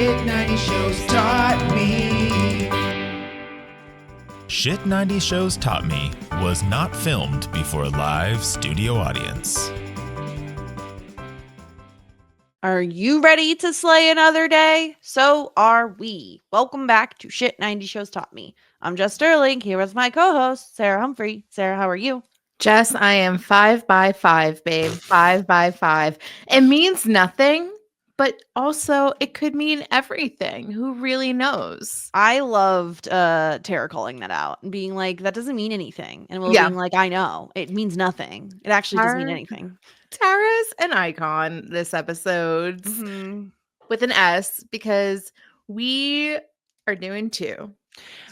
Shit 90 Shows Taught Me. Shit 90 Shows Taught Me was not filmed before a live studio audience. Are you ready to slay another day? So are we. Welcome back to Shit 90 Shows Taught Me. I'm Jess Sterling, here with my co-host, Sarah Humphrey. Sarah, how are you? Jess, I am 5 by 5, babe. 5 by 5. It means nothing, but also it could mean everything. Who really knows? I loved Tara calling that out and being like, that doesn't mean anything. And Will being like, I know. It means nothing. It actually doesn't mean anything. Tara's an icon this episode with an S because we are doing two.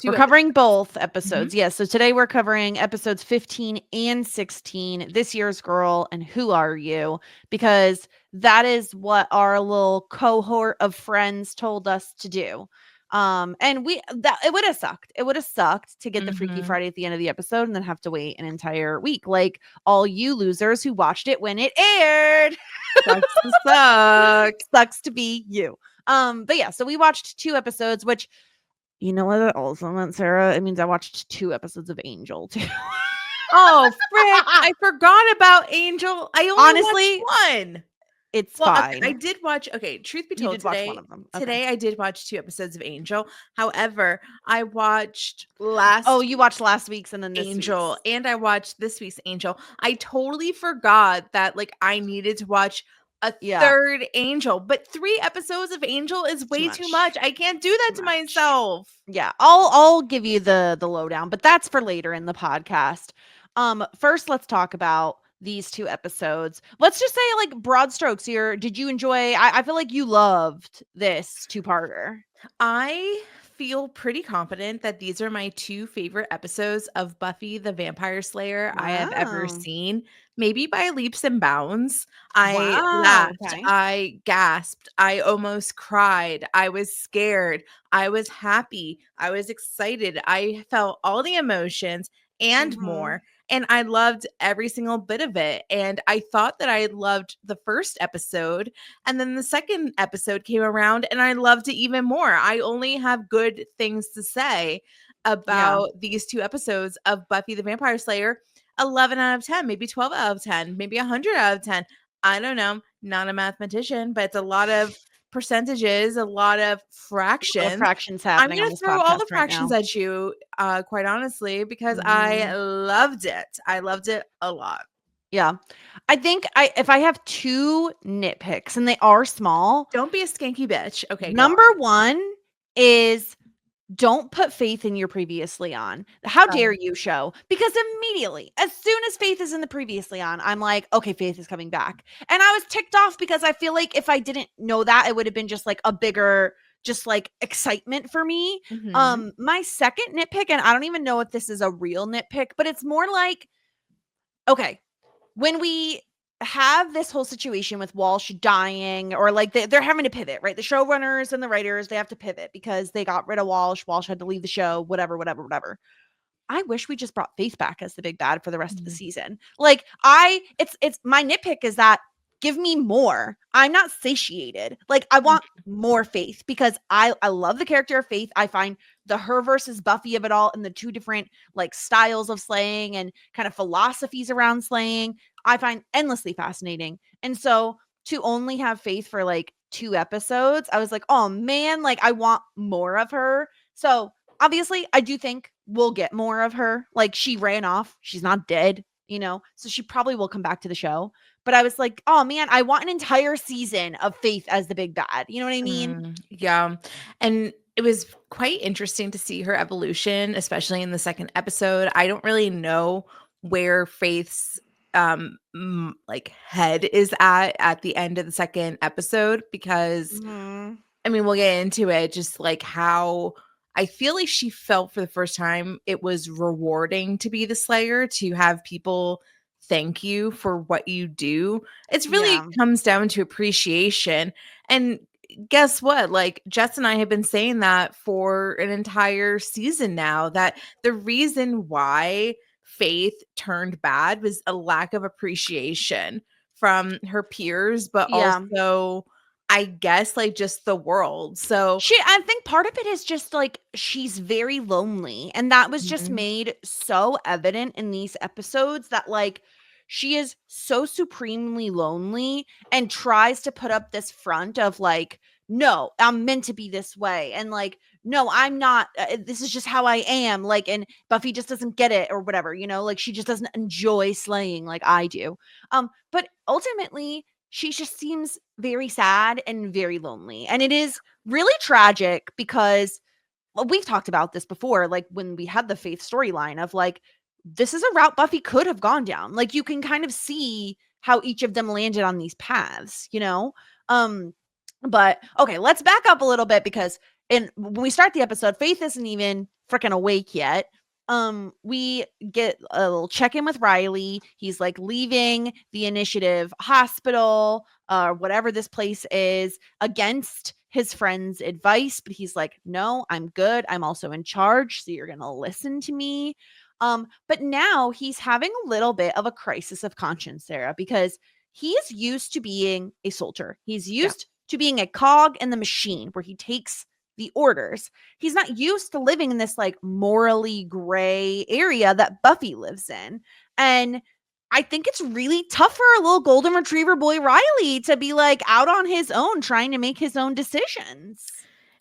We're covering both episodes. Yes. So today we're covering episodes 15 and 16, This Year's Girl and Who Are You? Because that is what our little cohort of friends told us to do. And it would have sucked. It would have sucked to get the Freaky Friday at the end of the episode and then have to wait an entire week. Like all you losers who watched it when it aired. Sucks to be you. But yeah, so we watched 2 episodes, which you know what it also meant, Sarah? It means I watched 2 episodes of Angel too. Oh, frick. I forgot about Angel. I only watched one. It's fine. I did watch, truth be told, today, watch one of them. Today I did watch 2 episodes of Angel. However, I watched you watched last week's and then this Angel, week's. and I watched this week's Angel. I totally forgot that I needed to watch a third Angel, but 3 episodes of Angel is way too much. I can't do that to myself. Yeah, I'll give you the lowdown, but that's for later in the podcast. First, let's talk about these 2 episodes. Let's just say broad strokes here. Did you enjoy? I feel like you loved this 2-parter. I feel pretty confident that these are my 2 favorite episodes of Buffy the Vampire Slayer I have ever seen. Maybe by leaps and bounds. I laughed. Okay. I gasped. I almost cried. I was scared. I was happy. I was excited. I felt all the emotions and more. And I loved every single bit of it. And I thought that I loved the first episode. And then the second episode came around and I loved it even more. I only have good things to say about these 2 episodes of Buffy the Vampire Slayer. 11 out of 10, maybe 12 out of 10, maybe 100 out of 10. I don't know. Not a mathematician, but it's a lot of percentages, a lot of fractions. Happening. I'm going to throw all the fractions at you, quite honestly, because I loved it. I loved it a lot. Yeah. I think if I have 2 nitpicks, and they are small. Don't be a skanky bitch. Okay. Number 1 is don't put Faith in your previously on. How dare you, show? Because immediately, as soon as Faith is in the previously on, I'm like, okay, Faith is coming back. And I was ticked off because I feel like if I didn't know that, it would have been just a bigger, excitement for me. My second nitpick, and I don't even know if this is a real nitpick, but it's more like, okay, when we have this whole situation with Walsh dying, or they're having to pivot, right? The showrunners and the writers, they have to pivot because they got rid of Walsh. Walsh had to leave the show, whatever. I wish we just brought Faith back as the big bad for the rest of the season. It's my nitpick is that give me more. I'm not satiated. I want more Faith because I love the character of Faith. I find the her versus Buffy of it all and the 2 different styles of slaying and kind of philosophies around slaying, I find endlessly fascinating. And so to only have Faith for 2 episodes, I was like, oh man, I want more of her. So obviously I do think we'll get more of her. She ran off. She's not dead, so she probably will come back to the show. But I was like, oh man, I want an entire season of Faith as the big bad. You know what I mean? Yeah. And it was quite interesting to see her evolution, especially in the second episode. I don't really know where Faith's head is at the end of the second episode because we'll get into it, just how I feel like she felt for the first time it was rewarding to be the Slayer, to have people thank you for what you do. It's really comes down to appreciation. And guess what? Jess and I have been saying that for an entire season now, that the reason why Faith turned bad was a lack of appreciation from her peers, but also I guess, like, just the world. So I think part of it is just like she's very lonely. And that was just Mhm. made so evident in these episodes that like she is so supremely lonely and tries to put up this front of like, no, I'm meant to be this way. And like, no, I'm not. This is just how I am. Like, and Buffy just doesn't get it or whatever, you know, like she just doesn't enjoy slaying like I do. But ultimately, she just seems very sad and very lonely. And it is really tragic because well, we've talked about this before, like when we had the Faith storyline of like, this is a route Buffy could have gone down. Like you can kind of see how each of them landed on these paths, you know? Um, but okay, let's back up a little bit because when we start the episode, Faith isn't even freaking awake yet. We get a little check-in with Riley. He's like leaving the Initiative hospital, whatever this place is, against his friend's advice, but he's like, no, I'm good. I'm also in charge, so you're gonna listen to me. But now he's having a little bit of a crisis of conscience, Sarah, because he's used to being a soldier. He's Yeah. used to being a cog in the machine where he takes the orders. He's not used to living in this like morally gray area that Buffy lives in. And I think it's really tough for a little golden retriever boy Riley to be like out on his own trying to make his own decisions.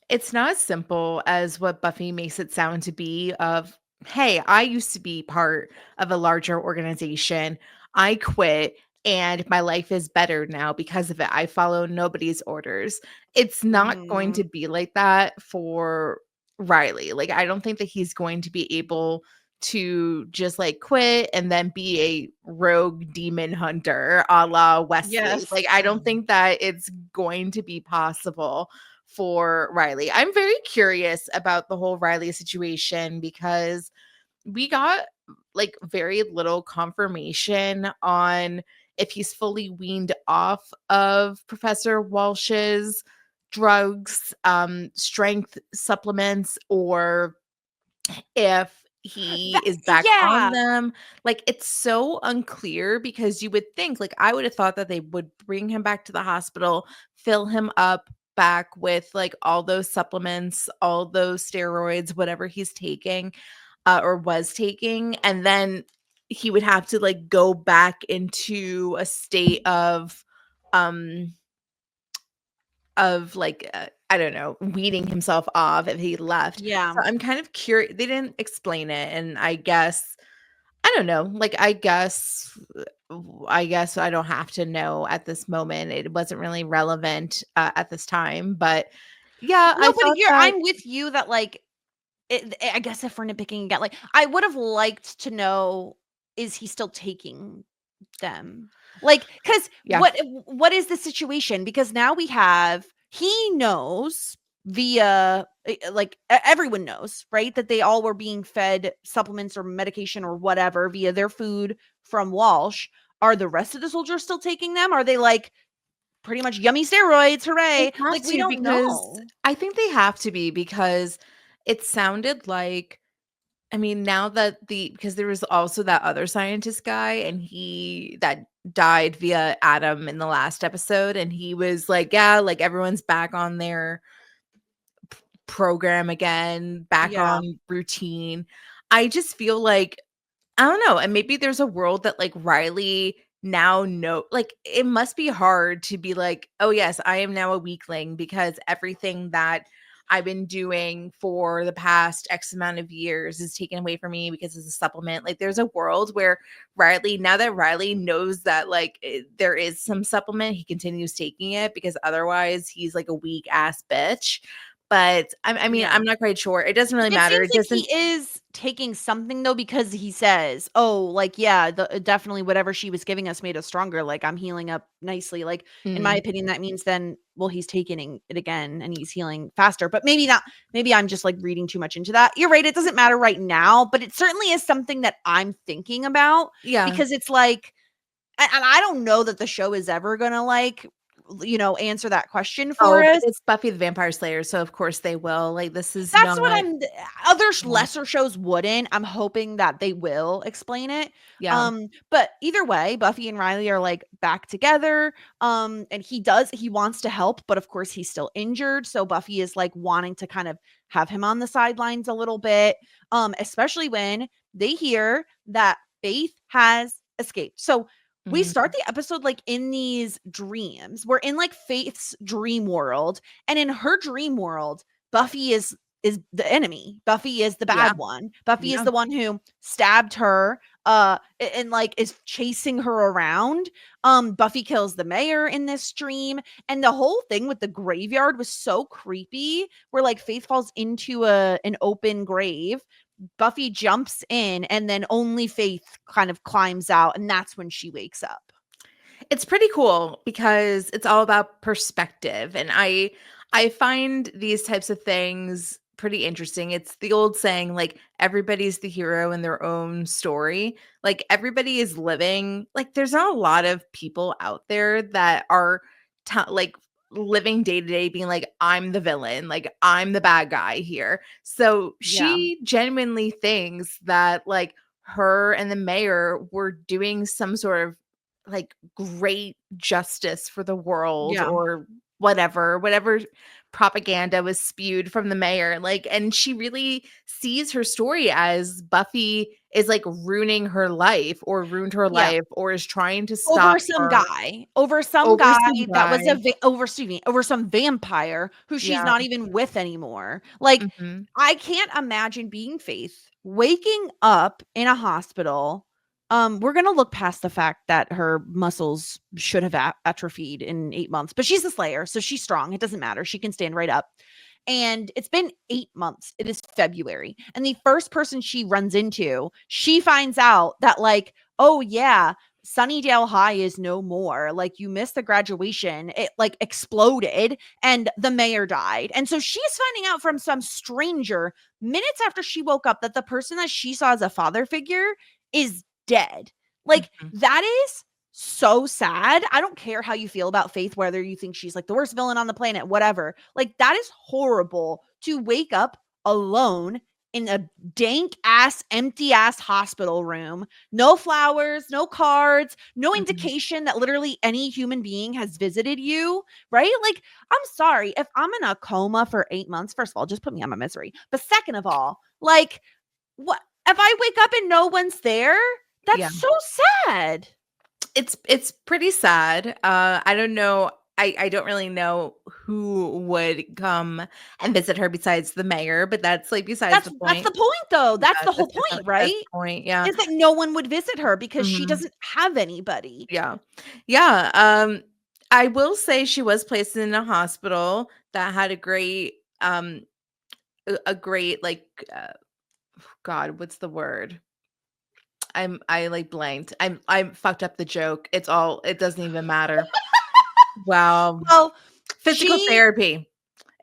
It's not as simple as what Buffy makes it sound to be of, hey, I used to be part of a larger organization. I quit and my life is better now because of it. I follow nobody's orders. It's not going to Mhm. be like that for Riley. Like, I don't think that he's going to be able to just like quit and then be a rogue demon hunter a la Wesley. Yes. Like, I don't think that it's going to be possible for Riley. I'm very curious about the whole Riley situation because we got like very little confirmation on if he's fully weaned off of Professor Walsh's drugs, strength supplements, or if he That, is back on yeah. them. Like, it's so unclear because you would think, like, I would have thought that they would bring him back to the hospital, fill him up back with like all those supplements, all those steroids, whatever he's taking or was taking, and then he would have to like go back into a state um of like I don't know, weeding himself off if he left. Yeah. So I'm kind of curious. They didn't explain it, and I guess I don't know. Like I guess I don't have to know at this moment. It wasn't really relevant at this time, but yeah, No, I but thought that. I'm with you that like I guess if we're nitpicking again, like I would have liked to know, is he still taking them? Like, because Yeah, what is the situation? Because now he knows via like everyone knows, right? That they all were being fed supplements or medication or whatever via their food from Walsh. Are the rest of the soldiers still taking them? Are they like pretty much yummy steroids? they Hooray. have Like we to don't because know. I think they have to be because it sounded like I mean, now that because there was also that other scientist guy and he that died via Adam in the last episode, and he was like, yeah, like everyone's back on their program again, back Yeah. on routine. I just feel like I don't know, and maybe there's a world that like Riley now know like it must be hard to be like, "Oh yes, I am now a weakling because everything that I've been doing for the past X amount of years is taken away from me because it's a supplement." Like there's a world where Riley, now that Riley knows that like there is some supplement, he continues taking it because otherwise he's like a weak ass bitch. But I mean, Yeah. I'm not quite sure. It doesn't really It matter. seems It like doesn't. he is taking something though, because he says, "Oh, like yeah, definitely whatever she was giving us made us stronger. Like I'm healing up nicely." Like in my Mhm. opinion, that means then, well, he's taking it again and he's healing faster. But maybe not. Maybe I'm just like reading too much into that. You're right. It doesn't matter right now, but it certainly is something that I'm thinking about Yeah. because it's like, and I don't know that the show is ever gonna answer that question for But us. it's Buffy the Vampire Slayer, so of course they will. Like, this is That's not what other Yeah. lesser shows wouldn't. I'm hoping that they will explain it. Yeah. But either way, Buffy and Riley are like back together. And he wants to help, but of course he's still injured. So Buffy is like wanting to kind of have him on the sidelines a little bit. Especially when they hear that Faith has escaped. So we start the episode like in these dreams. We're in like Faith's dream world, and in her dream world, Buffy is the enemy. Buffy is the bad one. Buffy is the one who stabbed her and like is chasing her around. Buffy kills the mayor in this dream, and the whole thing with the graveyard was so creepy, where like Faith falls into an open grave. Buffy jumps in, and then only Faith kind of climbs out, and that's when she wakes up. It's pretty cool because it's all about perspective, and I find these types of things pretty interesting. It's the old saying, like, everybody's the hero in their own story. Like, everybody is living, like, there's not a lot of people out there that are like living day to day being like, I'm the villain, like, I'm the bad guy here. So she genuinely thinks that like her and the mayor were doing some sort of like great justice for the world, or whatever propaganda was spewed from the mayor. Like, and she really sees her story as Buffy is like ruining her life, or ruined her life, or is trying to stop over some her. guy over some guy that was over some vampire who she's not even with anymore. Like, I can't imagine being Faith waking up in a hospital. We're gonna look past the fact that her muscles should have atrophied in 8 months, but she's a Slayer, so she's strong. It doesn't matter. She can stand right up. And it's been 8 months. It is February. And the first person she runs into, she finds out that, like, oh, yeah, Sunnydale High is no more. Like, you missed the graduation. It like exploded and the mayor died. And so she's finding out from some stranger minutes after she woke up that the person that she saw as a father figure is dead. Like, that is so sad. I don't care how you feel about Faith, whether you think she's like the worst villain on the planet, whatever. Like, that is horrible to wake up alone in a dank ass, empty ass hospital room. No flowers, no cards, no indication that literally any human being has visited you, right? Like, I'm sorry. If I'm in a coma for 8 months, first of all, just put me on my misery. But second of all, like, what if I wake up and no one's there? That's so sad. It's pretty sad. I don't know. I don't really know who would come and visit her besides the mayor, but that's like besides the point. That's the point, though. That's the whole point, right? That's the point, yeah. Is that no one would visit her because she doesn't have anybody. Yeah. I will say she was placed in a hospital that had a great like God, what's the word? I like blanked. I fucked up the joke. It doesn't even matter. Wow. Well, physical therapy.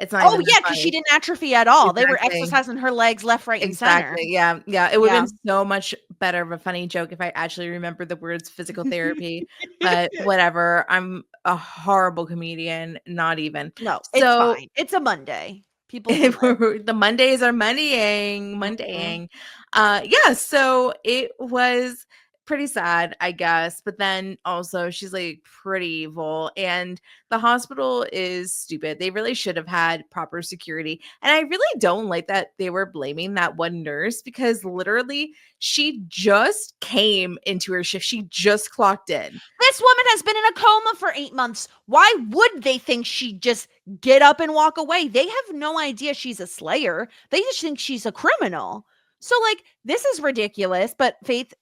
It's not. Oh yeah, because she didn't atrophy at all. They were exercising her legs left, right, and center. Yeah. It would have been so much better of a funny joke if I actually remembered the words physical therapy. But whatever. I'm a horrible comedian. Not even. No, it's fine. It's a Monday. People the Mondays are Mondaying. Yeah, so it was pretty sad, I guess, but then also she's like pretty evil, and the hospital is stupid. They really should have had proper security, and I really don't like that they were blaming that one nurse, because literally she just came into her shift. She just clocked in. This woman has been in a coma for 8 months. Why would they think she'd just get up and walk away? They have no idea she's a Slayer. They just think she's a criminal. So, like, this is ridiculous, but Faith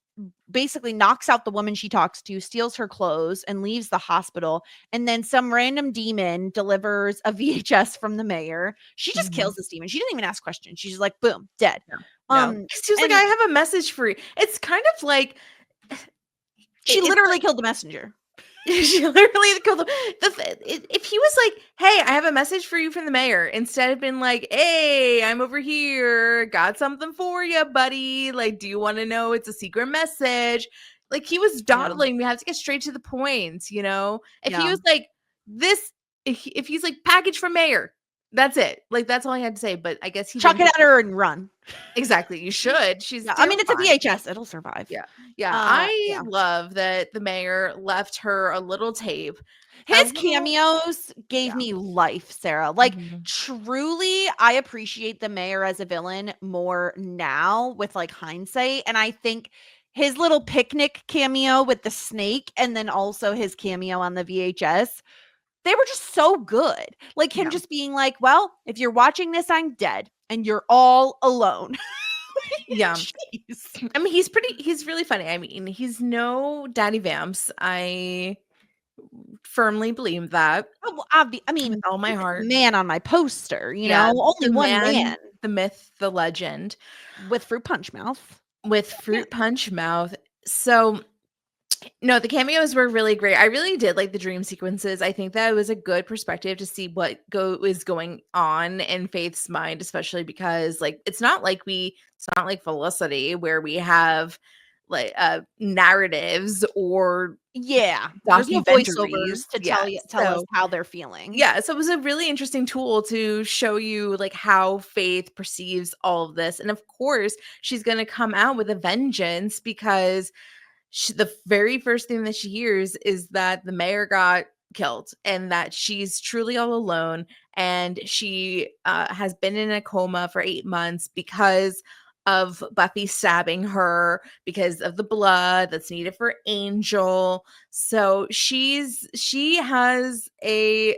basically knocks out the woman she talks to, steals her clothes, and leaves the hospital. And then some random demon delivers a VHS from the mayor. She just kills this demon. She didn't even ask questions. She's just like, boom, dead. She was like, I have a message for you. It's kind of like she literally killed the messenger. She literally killed him. If he was like, hey, I have a message for you from the mayor, instead of being like, hey, I'm over here, got something for you, buddy. Like, do you want to know it's a secret message? Like, he was dawdling. We have to get straight to the point, you know? If he was like, this, if he's like package from mayor, that's it. Like, that's all I had to say. But I guess he Chuck didn't. it at her and run. Exactly. You should. She's Yeah, I mean, it's a terrifying. VHS. It'll survive. Yeah. Yeah. Yeah. I love that the mayor left her a little tape. His cameos gave me life, Sarah. Like, truly, I appreciate the mayor as a villain more now with like hindsight. And I think his little picnic cameo with the snake and then also his cameo on the VHS, they were just so good. Like him just being like, well, if you're watching this, I'm dead and you're all alone. Yeah. Jeez. I mean, he's really funny. I mean, he's no Daddy Vamps. I firmly believe that. Oh, well, I mean, with all my heart. Man on my poster, you know, only one man. The myth, the legend. With fruit punch mouth. So, no, the cameos were really great. I really did like the dream sequences. I think that it was a good perspective to see what is going on in Faith's mind, especially because like it's not like Felicity where we have like narratives or there's no voiceovers to tell us how they're feeling. Yeah, so it was a really interesting tool to show you like how Faith perceives all of this, and of course she's going to come out with a vengeance because the very first thing that she hears is that the mayor got killed and that she's truly all alone, and she has been in a coma for 8 months because of Buffy stabbing her, because of the blood that's needed for Angel. So she has a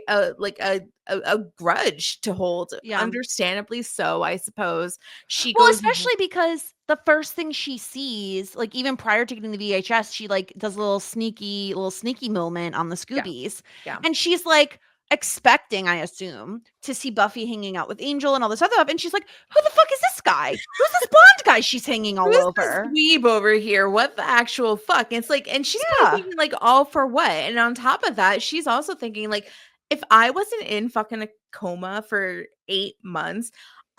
grudge to hold. Yeah. Understandably so, I suppose. Especially because the first thing she sees, like even prior to getting the VHS, she like does a little sneaky moment on the Scoobies. Yeah. And she's like expecting, I assume, to see Buffy hanging out with Angel and all this other stuff. And she's like, who the fuck is this guy? Who's this blonde guy she's hanging all over? Dweeb over here. What the actual fuck? And it's like, and she's probably thinking like, all for what? And on top of that, she's also thinking like, if I wasn't in fucking a coma for 8 months,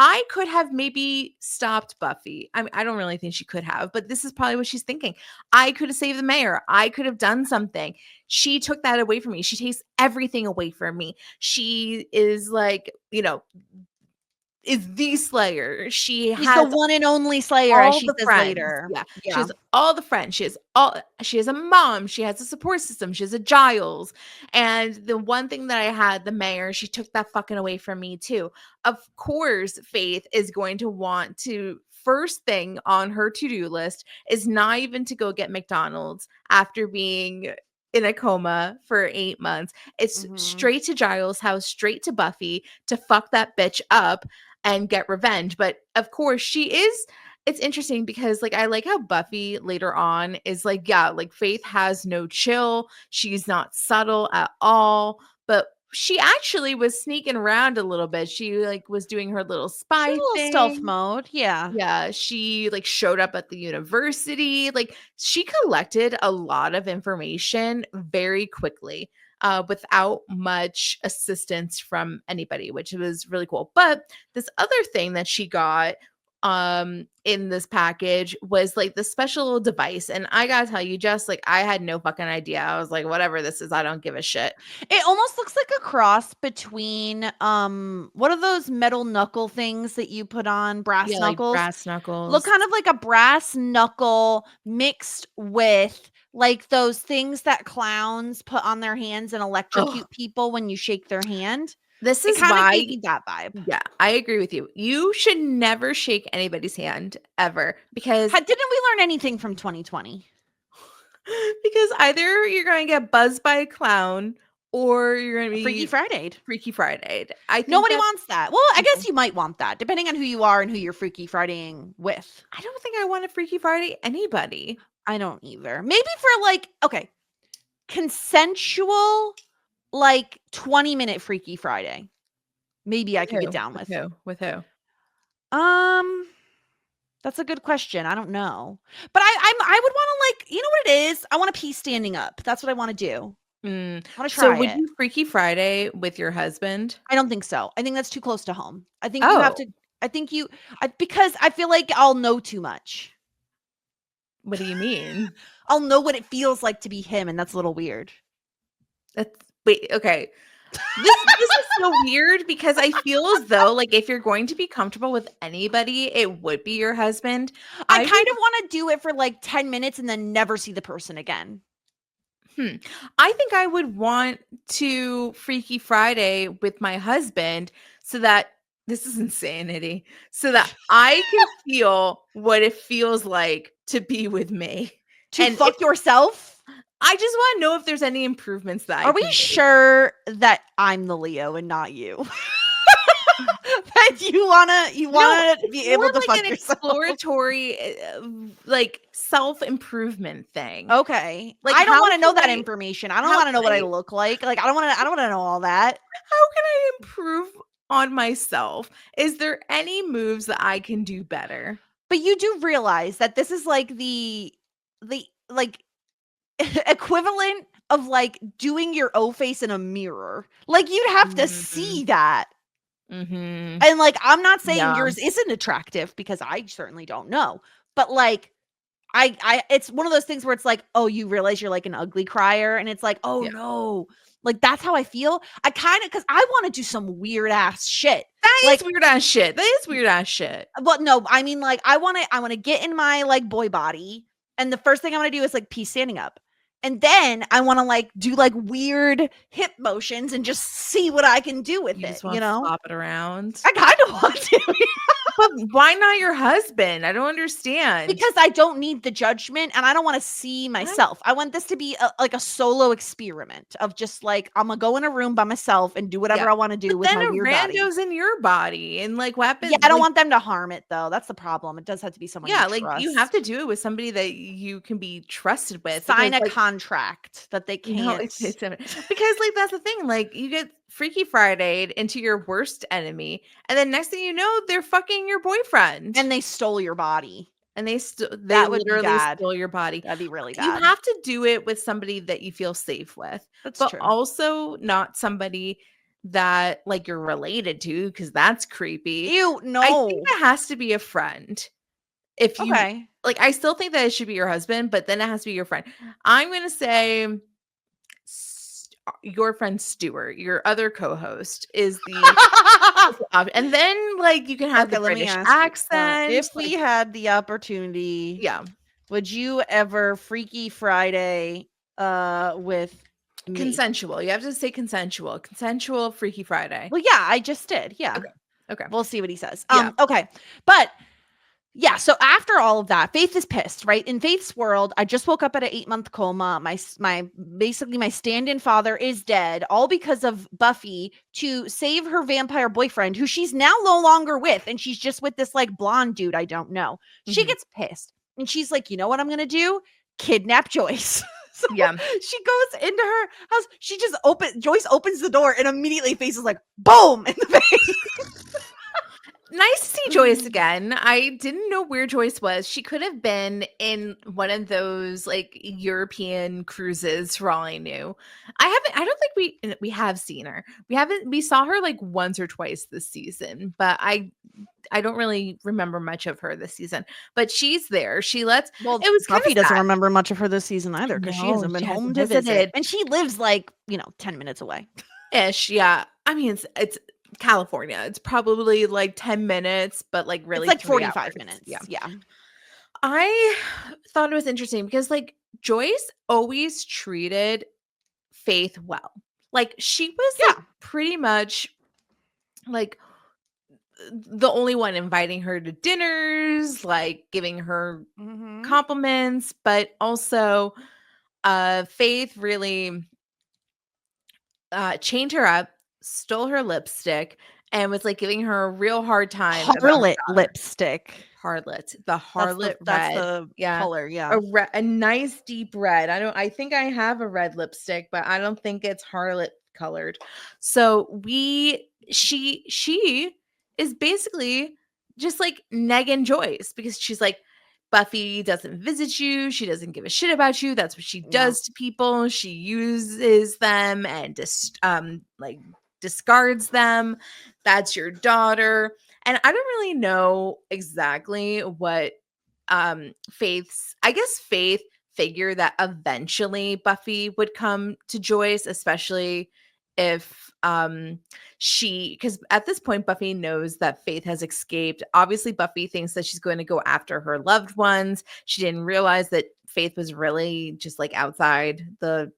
I could have maybe stopped Buffy. I mean, I don't really think she could have, but this is probably what she's thinking. I could have saved the mayor. I could have done something. She took that away from me. She takes everything away from me. She is like, is the Slayer. She's the one and only Slayer, as she says later. Yeah. She has all the friends. She has a mom. She has a support system. She has a Giles. And the one thing that I had, the mayor, she took that fucking away from me too. Of course, Faith is going to want to, first thing on her to-do list is not even to go get McDonald's after being in a coma for 8 months. It's straight to Giles' house, straight to Buffy to fuck that bitch up and get revenge. But of course it's interesting because like I like how Buffy later on is like, like Faith has no chill. She's not subtle at all, but she actually was sneaking around a little bit. She like was doing her little spy thing. Stealth mode. Yeah. She like showed up at the university. Like she collected a lot of information very quickly. Without much assistance from anybody, which was really cool. But this other thing that she got in this package was like the special device, and I gotta tell you, just like I had no fucking idea. I was like, whatever this is, I don't give a shit. It almost looks like a cross between what are those metal knuckle things that you put on? Brass knuckles. Like brass knuckles. Look kind of like a brass knuckle mixed with like those things that clowns put on their hands and electrocute people when you shake their hand. This is why gave me that vibe. Yeah, I agree with you. You should never shake anybody's hand ever, because didn't we learn anything from 2020? Because either you're going to get buzzed by a clown or you're going to be Freaky Friday. I think nobody wants that. Well, I guess you might want that, depending on who you are and who you're Freaky Fridaying with. I don't think I want to Freaky Friday anybody. I don't either. Maybe for like, consensual, like 20-minute Freaky Friday. Maybe I could get down with. With who? That's a good question. I don't know. But I would want to, like, you know what it is? I want to pee standing up. That's what I want to do. I want to try. So would you Freaky Friday with your husband? I don't think so. I think that's too close to home. I think you have to. I think because I feel like I'll know too much. What do you mean? I'll know what it feels like to be him, and that's a little weird. wait, okay. This is so weird because I feel as though like if you're going to be comfortable with anybody, it would be your husband. I kind of want to do it for like 10 minutes and then never see the person again. I think I would want to Freaky Friday with my husband so that this is insanity. So that I can feel what it feels like to be with me. To And fuck yourself? I just want to know if there's any improvements that Are we sure that I'm the Leo and not you? That you wanna be able to fuck an yourself? exploratory like self-improvement thing. Okay. Like, I don't how want to know can that I- information. I don't how want to know can what I I- look like. Like I don't want to know all that. How can I improve on myself? Is there any moves that I can do better? But you do realize that this is like the like equivalent of like doing your O face in a mirror. Like you'd have to see that. Mm-hmm. And like I'm not saying Yeah. yours isn't attractive because I certainly don't know. But like I it's one of those things where it's like, oh, you realize you're like an ugly crier and it's like, oh Yeah. no. Like that's how I feel. I kind of cuz I want to do some weird ass shit. That Like is weird ass shit. That is weird ass shit. but no, I mean like I want to get in my like boy body and the first thing I want to do is like pee standing up. And then I want to like do like weird hip motions and just see what I can do with You it, just want you to know? flop it around. I kind of want to. But why not your husband? I don't understand. Because I don't need the judgment and I don't want to see myself. I want this to be like a solo experiment of just like I'm gonna go in a room by myself and do whatever I want to do with my weird body. rando's in your body and like weapons. Yeah, I don't like, want them to harm it though. That's the problem. It does have to be someone. Yeah, you like trust. you have to do it with somebody that you can be trusted with. Sign a because, like, contract that they can't. no, it's because like that's the thing. Like you get Freaky Friday'd into your worst enemy, and then next thing you know, they're fucking your boyfriend, and they stole your body. and they That would be literally bad. stole your body. That'd be really You bad. have to do it with somebody that you feel safe with, That's but true. also not somebody that like you're related to because that's creepy. Ew, no. I think it has to be a friend. If you Okay. like, I still think that it should be your husband, but then it has to be your friend. I'm gonna say your friend Stuart, your other co-host, is the and then like you can have Okay, the let me British ask you, accent. if we had the opportunity, Yeah, would you ever Freaky Friday with me? consensual. You have to say consensual. Consensual Freaky Friday. Well, yeah, I just did. Yeah. Okay. We'll see what he says. Yeah. Okay. But yeah, so after all of that, Faith is pissed, right? In Faith's world, I just woke up at an 8-month coma. My basically my stand-in father is dead, all because of Buffy to save her vampire boyfriend, who she's now no longer with, and she's just with this like blonde dude I don't know. She gets pissed, and she's like, you know what I'm gonna do? Kidnap Joyce. So Yeah. she goes into her house. She just Joyce opens the door, and immediately Faith is like, boom in the face. Nice to see Joyce again. I didn't know where Joyce was. She could have been in one of those like European cruises for all I knew. I don't think we have seen her. We saw her like once or twice this season, but I don't really remember much of her this season. But she's there. It was Buffy doesn't sad. remember much of her this season either because she No, hasn't been she home hasn't to visit. visited. And she lives like, 10 minutes away. Ish, yeah. I mean, it's California. It's probably like 10 minutes, but like really It's like 3 45 hours. minutes. Yeah. Yeah. I thought it was interesting because like Joyce always treated Faith well. Like she was like pretty much like the only one inviting her to dinners, like giving her compliments, but also Faith really chained her up, stole her lipstick, and was like giving her a real hard time about her Harlot daughter. lipstick. Harlot, the harlot That's red. the Yeah. color. Yeah. A nice deep red. I think I have a red lipstick, but I don't think it's harlot colored. So she is basically just like negging Joyce because she's like, Buffy doesn't visit you. She doesn't give a shit about you. That's what she does to people. She uses them and discards them. That's your daughter. And I don't really know exactly what Faith figure that eventually Buffy would come to Joyce, especially if because at this point Buffy knows that Faith has escaped. Obviously Buffy thinks that she's going to go after her loved ones. She didn't realize that Faith was really just like outside the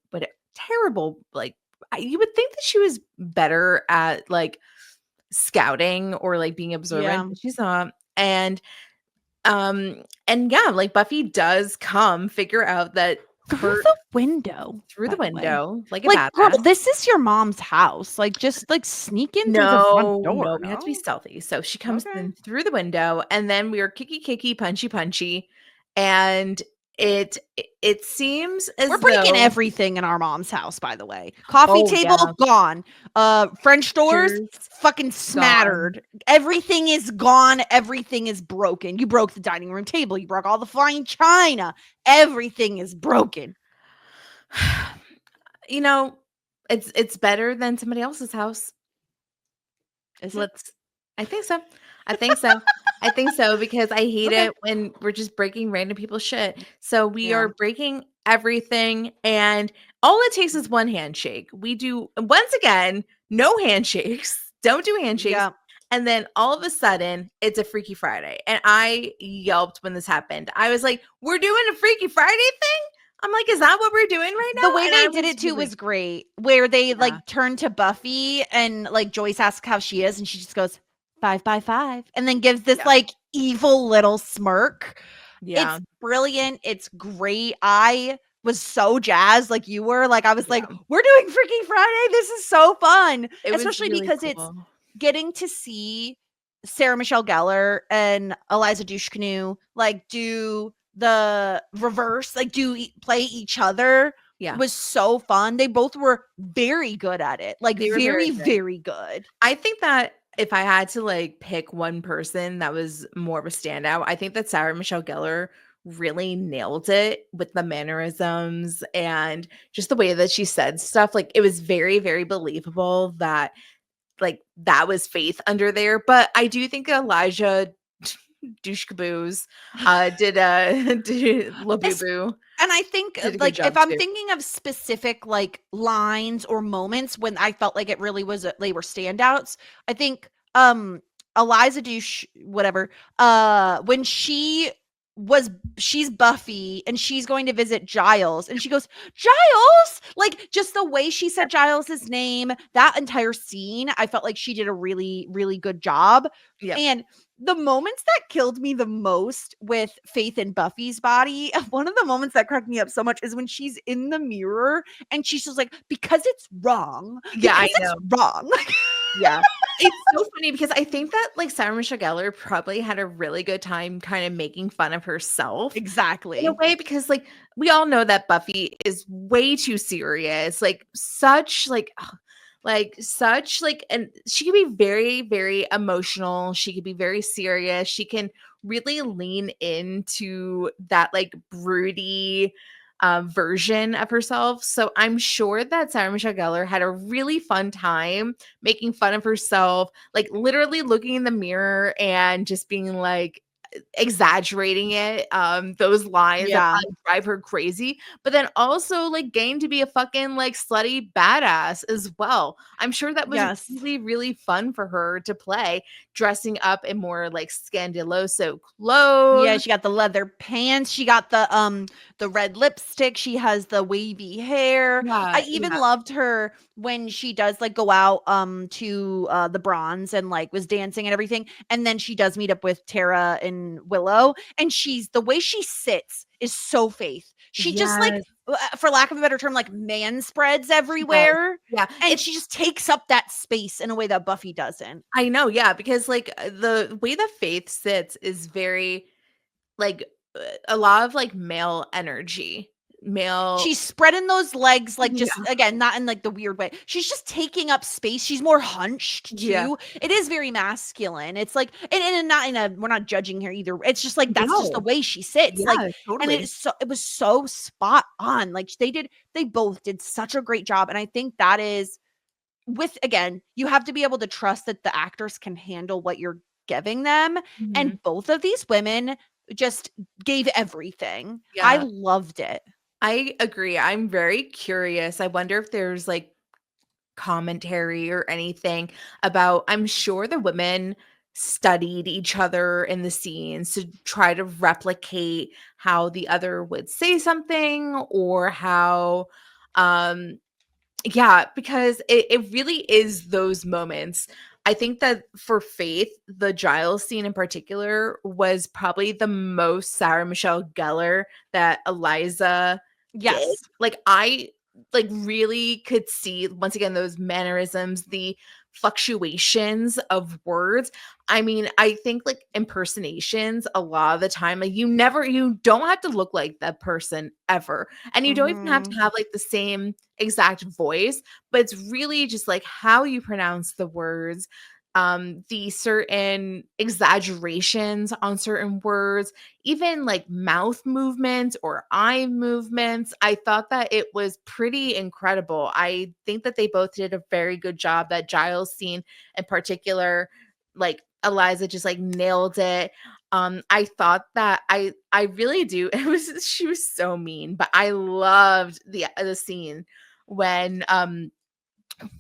terrible, like you would think that she was better at like scouting or like being observant, but she's not. And yeah, like Buffy does figure out that through the window, like a like, girl, badass. this is your mom's house. Like, just like sneak in through the front door. No, we have to be stealthy. So she comes in through the window, and then we are kicky, punchy, and it seems as we're breaking though everything in our mom's house, by the way. Coffee table gone. French doors fucking smattered. Gone. Everything is gone. Everything is broken. You broke the dining room table. You broke all the fine china. Everything is broken. You know, it's better than somebody else's house. I think so. I think so because I hate it when we're just breaking random people's shit. So we are breaking everything, and all it takes is one handshake. We do, once again, no handshakes. Don't do handshakes. Yeah. And then all of a sudden, it's a Freaky Friday. And I yelped when this happened. I was like, we're doing a Freaky Friday thing? I'm like, is that what we're doing right now? The way they did it too was great, where they like turn to Buffy and like Joyce asks how she is, and she just goes 5 by 5, and then gives this like evil little smirk. Yeah, it's brilliant. It's great. I was so jazzed, like you were. Like I was like, we're doing Freaky Friday. This is so fun, especially really because it's getting to see Sarah Michelle Gellar and Eliza Dushku like do the reverse, like play each other. Was so fun. They both were very good at it, like very good. I think that if I had to like pick one person that was more of a standout, I think that Sarah Michelle Gellar really nailed it with the mannerisms and just the way that she said stuff. Like it was very, very believable that like that was Faith under there. But I do think Elijah Douchecaboos did Labubu. And I think like if I'm thinking of specific like lines or moments when I felt like it really was they were standouts, I think Eliza Douche whatever when she's Buffy and she's going to visit Giles and she goes, Giles, like just the way she said Giles's name, that entire scene, I felt like she did a really, really good job. And the moments that killed me the most with Faith and Buffy's body, one of the moments that cracked me up so much is when she's in the mirror and she's just like, because it's wrong. Yeah, I know. It's wrong. Yeah. It's so funny because I think that like Sarah Michelle Gellar probably had a really good time kind of making fun of herself. Exactly. In a way, because like we all know that Buffy is way too serious, like such and she can be very, very emotional. She can be very serious. She can really lean into that like broody version of herself. So I'm sure that Sarah Michelle Gellar had a really fun time making fun of herself, like literally looking in the mirror and just being like exaggerating it, those lines that drive her crazy, but then also like getting to be a fucking like slutty badass as well. I'm sure that was really, really fun for her to play, dressing up in more like scandaloso clothes. Yeah, she got the leather pants, she got the red lipstick, she has the wavy hair. I even loved her when she does like go out to the Bronze and like was dancing and everything, and then she does meet up with Tara and Willow, and the way she sits is so Faith. She just like, for lack of a better term, like man spreads everywhere. Yeah. And she just takes up that space in a way that Buffy doesn't. I know. Yeah. Because like the way that Faith sits is very like a lot of like male energy. She's spreading those legs like just again, not in like the weird way. She's just taking up space. She's more hunched too. Yeah. It is very masculine. It's like and not in a, we're not judging here either. It's just like that's just the way she sits. Yeah, like totally. And it was so spot on. Like they both did such a great job. And I think that is again, you have to be able to trust that the actors can handle what you're giving them. Mm-hmm. And both of these women just gave everything. I Yeah. loved it. I agree. I'm very curious. I wonder if there's like commentary or anything about, I'm sure the women studied each other in the scenes to try to replicate how the other would say something, or how yeah, because it really is those moments. I think that for Faith, the Giles scene in particular was probably the most Sarah Michelle Gellar that Eliza did. Yes. Like, I like really could see once again those mannerisms, the fluctuations of words. I mean, I think like impersonations a lot of the time, like you don't have to look like that person ever. And you don't even have to Mhm. have like the same exact voice, but it's really just like how you pronounce the words, the certain exaggerations on certain words, even like mouth movements or eye movements. I thought that it was pretty incredible. I think that they both did a very good job. That Giles scene in particular, like Eliza just like nailed it. I thought that I really do. It was, she was so mean, but I loved the scene when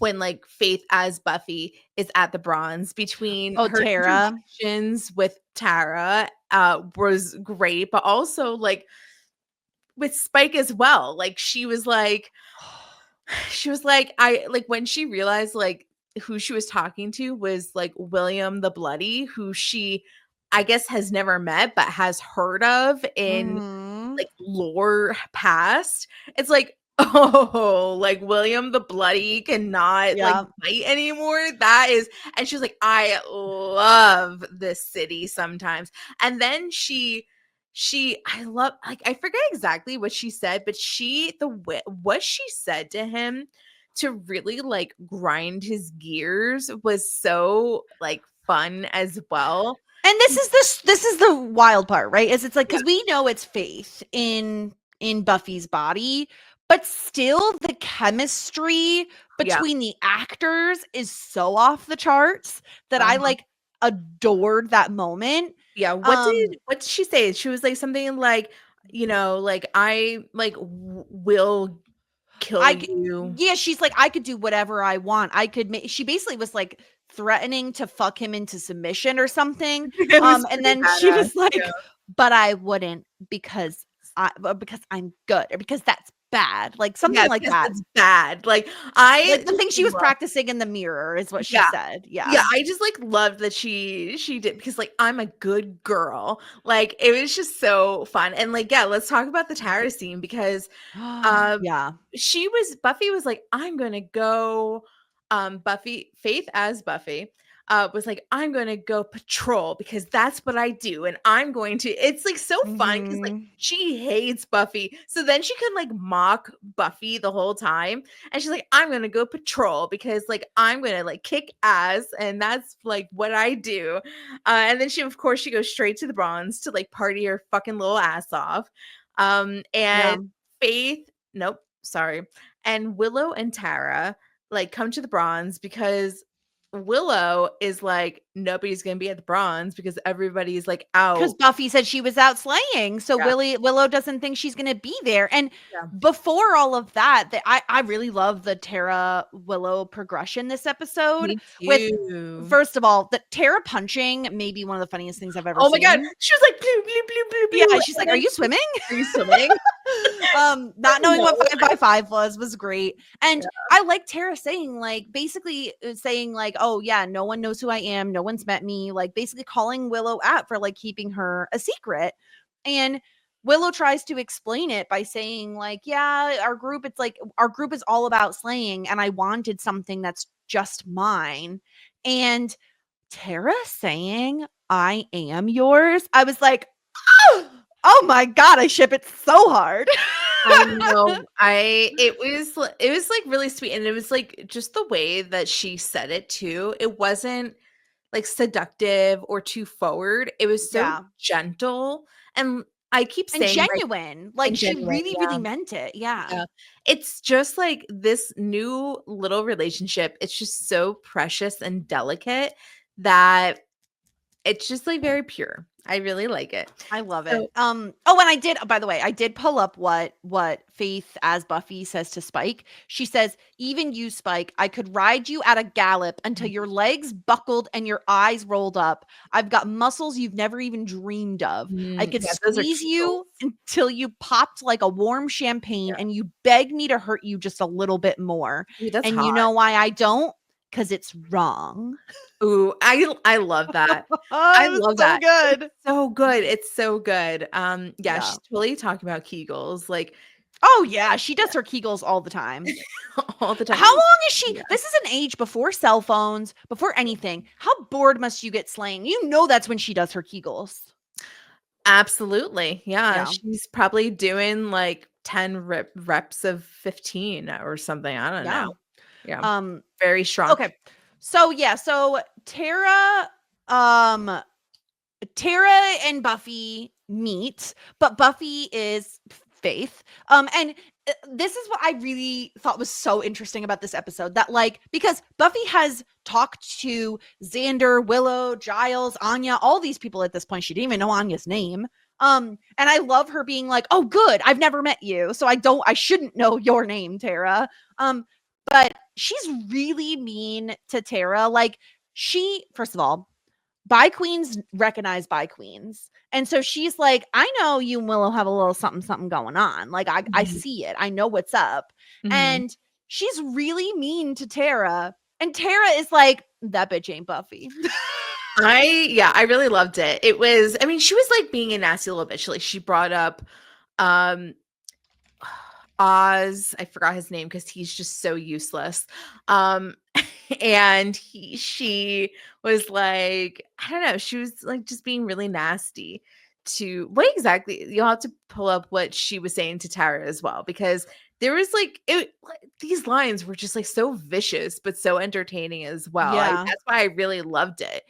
like Faith as Buffy is at the bronze, between Oh, her Tara. interactions with Tara was great, but also like with Spike as well. Like she was like I like when she realized like who she was talking to was like William the Bloody, who she I guess has never met but has heard of in Mhm. like lore past. It's like, oh, like William the Bloody cannot like Yeah. fight anymore. That is, and she was like, I love this city sometimes. And then I love, like, I forget exactly what she said, but what she said to him to really like grind his gears was so like fun as well. And this is the wild part, right? Is it's like, Yeah, because we know it's Faith in Buffy's body, but still the chemistry yeah. between the actors is so off the charts that I Uh-huh. like adored that moment. Yeah, Um what did she say? She was like something like, like I like will kill I c you. yeah, she's like, "I could do whatever I want. I could make." She basically was, like, threatening to fuck him into submission or something, It was and pretty then she badass. was Yeah. like, "But I wouldn't because I'm good, or because that's bad," like, Yeah, something like because that. it's bad. Like I Like, the just thing she was love practicing in the mirror is what she yeah. said, Yeah, yeah. I just like loved that she did, because like I'm a good girl. Like it was just so fun. And like yeah, let's talk about the Tara scene, because Um, Yeah. Buffy was like, I'm gonna go, Faith as Buffy, was like, I'm gonna go patrol because that's what I do, and I'm going to it's like so fun because like Mhm. she hates Buffy. So then she can like mock Buffy the whole time. And she's like, I'm gonna go patrol because like I'm gonna like kick ass, and that's like what I do. And then of course she goes straight to the bronze to like party her fucking little ass off. Yeah. And Faith Nope, sorry. And Willow and Tara like come to the bronze because Willow is like, nobody's gonna be at the bronze because everybody's like Because out. Buffy said she was out slaying, so Yeah, Willow doesn't think she's gonna be there, and yeah. before all of that, I really love the Tara Willow progression this episode Me with too. first of all, the Tara punching may be one of the funniest things I've ever Oh my god, seen. she was like blue, blue, blue, blue, Yeah, blue. she's And like, "Are then you swimming?" are you swimming? Not knowing what No. 5 by 5 was great, and Yeah, I like Tara saying, like, basically, saying, like, "Oh, yeah, no one knows who I am, no one's met me," like, basically calling Willow out for, like, keeping her a secret, and Willow tries to explain it by saying, like, "Yeah, our group is all about slaying, and I wanted something that's just mine," and Tara saying, "I am yours," I was like, "Oh my god, I ship it so hard." I know. It was like really sweet, and it was like just the way that she said it too. It wasn't like seductive or too forward. It was so Yeah, gentle. And I keep and saying like genuine, like, and she genuine. really, really Yeah. meant it, yeah. Yeah. It's just like this new little relationship. It's just so precious and delicate that it's just like very pure. I really like it. I love So it. And I did, by the way, I did pull up what Faith as Buffy says to Spike. She says, "Even you, Spike, I could ride you at a gallop until your legs buckled and your eyes rolled up. I've got muscles you've never even dreamed of. I could yeah, those are squeeze Kegels. you until you popped like a warm champagne Yeah. and you begged me to hurt you just a little bit more. Ooh, that's And hot. you know why I don't? Because it's wrong." Ooh, I love that. I Oh, it was love so that. good. It's so good. It's so good. Yeah, Yeah. she's totally talking about Kegels, like, Oh, yeah, she does her Kegels all the time. all the time. How long is she? Yeah. This is an age before cell phones, before anything. How bored must you get slaying? You know that's when she does her Kegels. Absolutely. Yeah, Yeah. she's probably doing, like, 10 reps of 15 or something, I don't Yeah. know. Yeah, Um, very strong. okay. So Tara and Buffy meet, but Buffy is Faith. And this is what I really thought was so interesting about this episode, that like, because Buffy has talked to Xander, Willow, Giles, Anya, all these people at this point. She didn't even know Anya's name. And I love her being like, "Oh, good, I've never met you, so I shouldn't know your name, Tara." But she's really mean to Tara. Like, first of all, bi queens recognize bi queens. And so she's like, "I know you and Willow have a little something, something going on. Like, I Mhm. see it. I know what's up." Mhm. And she's really mean to Tara. And Tara is like, "That bitch ain't Buffy." I really loved it. It was, I mean, she was like being a nasty little bitch. Like, she brought up um Oz, I forgot his name because he's just so useless. Um and she was like, I don't know, she was like just being really nasty to what exactly, you'll have to pull up what she was saying to Tara as well, because there was these lines were just like so vicious but so entertaining as well. Yeah. That's why I really loved it.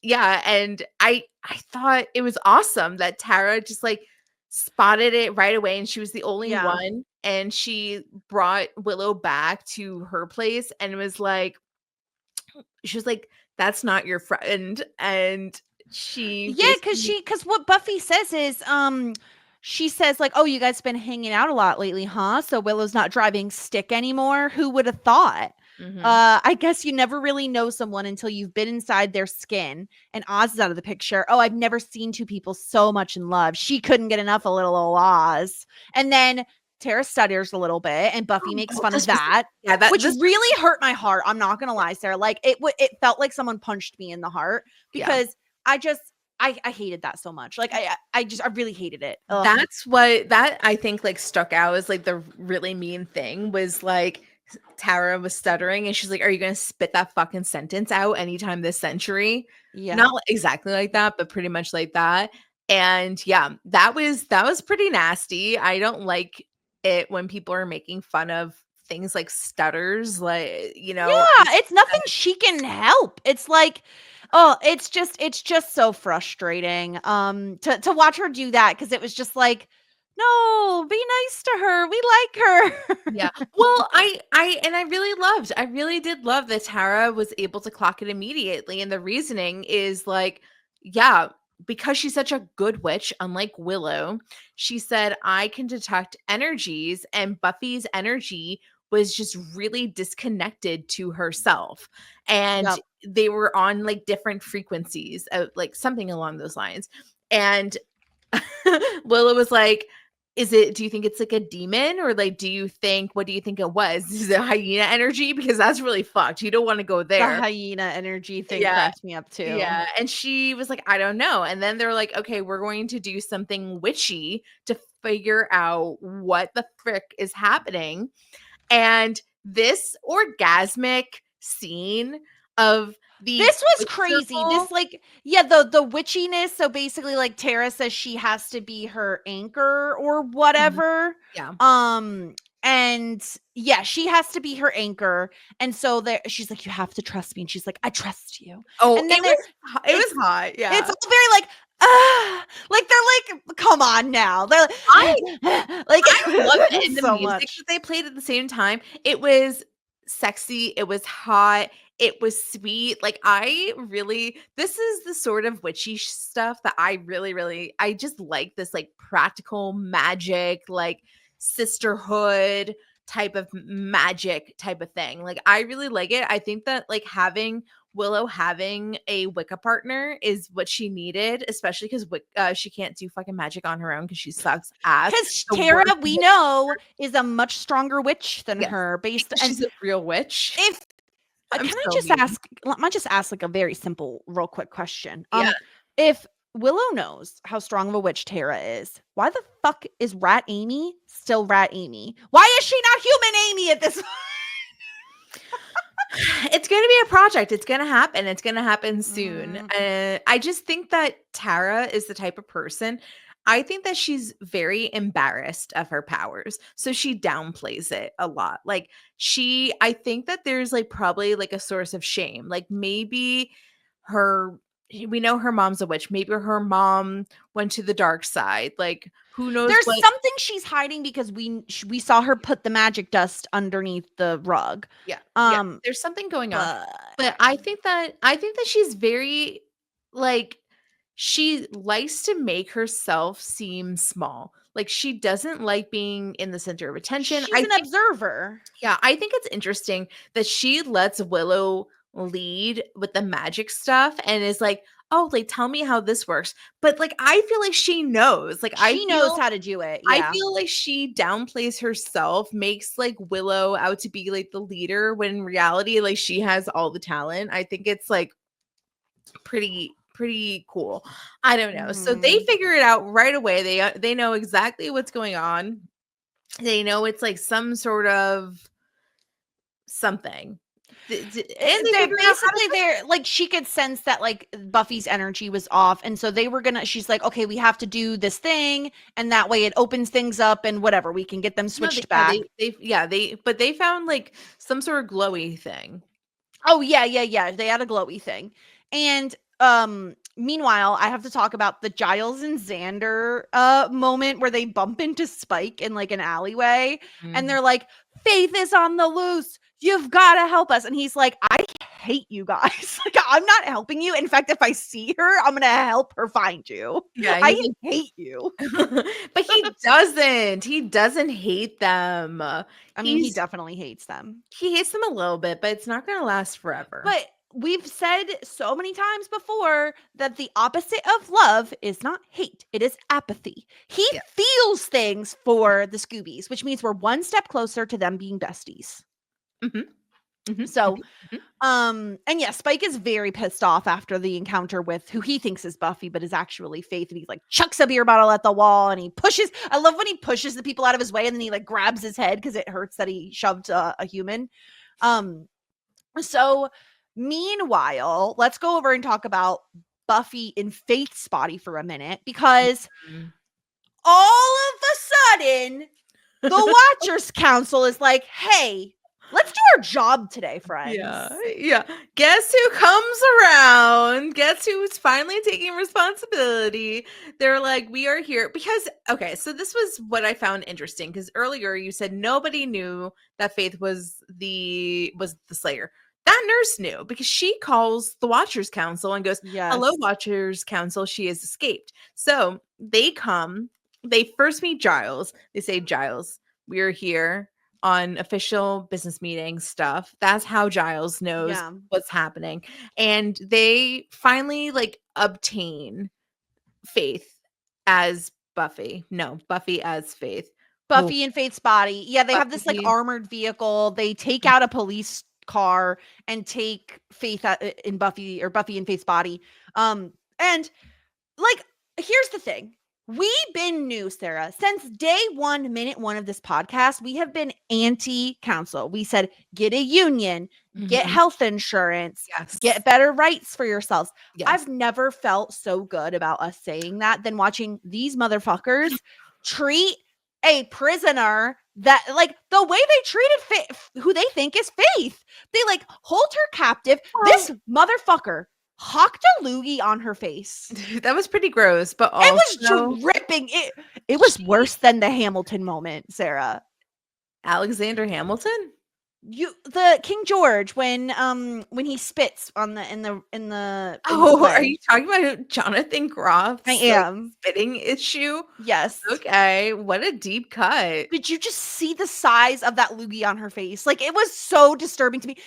Yeah, and I thought it was awesome that Tara just like spotted it right away, and she was the only Yeah. one, and she brought Willow back to her place and was like, she was like, "That's not your friend." And she Yeah, basically, because what Buffy says is, she says, like, "Oh, you guys been hanging out a lot lately, huh? So Willow's not driving stick anymore. Who would have thought? Mhm. I guess you never really know someone until you've been inside their skin." And Oz is out of the picture. "Oh, I've never seen two people so much in love. She couldn't get enough of little old Oz." And then Tara stutters a little bit, and Buffy makes fun of This was, that, yeah, that which this really hurt my heart. I'm not gonna lie, Sarah. Like, it felt like someone punched me in the heart, yeah. because I hated that so much. Like, I really hated it. Ugh. That's what that I think like stuck out as like the really mean thing was like Tara was stuttering and she's like, "Are you gonna spit that fucking sentence out anytime this century?" Yeah. Not exactly like that, but pretty much like that. And yeah, that was pretty nasty. I don't like it when people are making fun of things like stutters, like, Yeah, it's nothing she can help. It's like, oh, it's just so frustrating to watch her do that, because it was just like, "No, be nice to her. We like her." yeah. Well, I really did love that Tara was able to clock it immediately. And the reasoning is like, yeah, because she's such a good witch, unlike Willow, she said, "I can detect energies," and Buffy's energy was just really disconnected to herself. And Yep. they were on like different frequencies, like something along those lines. And Willow was like, do you think it's like a demon, or like, what do you think it was? Is it hyena energy? Because that's really fucked. You don't want to go The there. hyena energy thing Yeah. cracks me up too. Yeah. And she was like, "I don't know." And then they're like, "Okay, we're going to do something witchy to figure out what the frick is happening." And this orgasmic scene of the This was witch crazy. circle. This, like, yeah, the witchiness. So basically, like, Tara says she has to be her anchor or Mhm. whatever. Yeah. And yeah, she has to be her anchor. And so there, she's like, "You have to trust me." And she's like, "I trust you." Oh, And then it was hot. Yeah. it's all very like, ah, like they're like, "Come on now." They're I like, I loved it, and the so music much. that they played at the same time, it was sexy, it was hot, It was sweet. Like, this is the sort of witchy stuff that I really, I just like this, like, practical magic, like, sisterhood type of magic type of thing. Like, I really like it. I think that, like, Willow having a Wicca partner is what she needed, especially because she can't do fucking magic on her own because she sucks ass. Because Tara, we know, is a much stronger witch than her. She's a real witch. If Can I just ask like a very simple, real quick question? If Willow knows how strong of a witch Tara is, why the fuck is Rat Amy still Rat Amy? Why is she not human Amy at this point? It's going to be a project. It's going to happen. It's going to happen soon. I just think that Tara is the type of person, I think that she's very embarrassed of her powers. So she downplays it a lot. Like I think that there's like probably like a source of shame. Like maybe we know her mom's a witch. Maybe her mom went to the dark side. Like who knows? There's something she's hiding because we saw her put the magic dust underneath the rug. Yeah. There's something going on. But I think that she's very like, she likes to make herself seem small. Like she doesn't like being in the center of attention. She's an observer. Yeah, I think it's interesting that she lets Willow lead with the magic stuff and is like, oh, like tell me how this works. But like I feel like she knows. Like she knows how to do it. Yeah. I feel like she downplays herself, makes like Willow out to be like the leader when in reality, like she has all the talent. I think it's like pretty cool. I don't know. So they figure it out right away. They know exactly what's going on. They know it's like some sort of something. And they're like, she could sense that like Buffy's energy was off, and so she's like, okay, we have to do this thing, and that way it opens things up and whatever, we can get them switched back. But they found like some sort of glowy thing. Oh yeah, they had a glowy thing. And meanwhile, I have to talk about the Giles and Xander moment where they bump into Spike in like an alleyway, and they're like, Faith is on the loose. You've got to help us. And he's like, I hate you guys. Like, I'm not helping you. In fact, if I see her, I'm going to help her find you. Yeah, I hate you. But he doesn't. He doesn't hate them. I mean, he definitely hates them. He hates them a little bit, but it's not going to last forever. But we've said so many times before that the opposite of love is not hate. It is apathy. He feels things for the Scoobies, which means we're one step closer to them being besties. So, and yeah, Spike is very pissed off after the encounter with who he thinks is Buffy, but is actually Faith. And he's like, chucks a beer bottle at the wall, and I love when he pushes the people out of his way, and then he like grabs his head because it hurts that he shoved a human. So meanwhile, let's go over and talk about Buffy in Faith's body for a minute, because all of a sudden the Watchers Council is like, hey, let's do our job today, friends. Yeah. Guess who comes around? Guess who's finally taking responsibility? They're like, we are here because, okay, so this was what I found interesting, because earlier you said nobody knew that Faith was the Slayer. That nurse knew because she calls the Watchers Council and goes, hello, Watchers Council, she has escaped. So they come, they first meet Giles. They say, Giles, we're here on official business meeting stuff. That's how Giles knows what's happening. And they finally like obtain Faith as Buffy. No, Buffy as Faith. Buffy in Faith's body. Yeah, they have this like armored vehicle. They take out a police car and take Faith in Buffy in Faith's body. And like, here's the thing. We've been new, Sarah, since day one, minute one of this podcast. We have been anti-council. We said, get a union, get health insurance, get better rights for yourselves. I've never felt so good about us saying that than watching these motherfuckers treat a prisoner that, like, the way they treated who they think is Faith. They like hold her captive. This motherfucker hawked a loogie on her face. That was pretty gross, but also it was dripping. It was worse than the Hamilton moment, Sarah. Alexander Hamilton? the King George when he spits on the in the Oh, are play. you talking about Jonathan Groff's I am. spitting issue? Yes. Okay, what a deep cut. Did you just see the size of that loogie on her face? Like, it was so disturbing to me.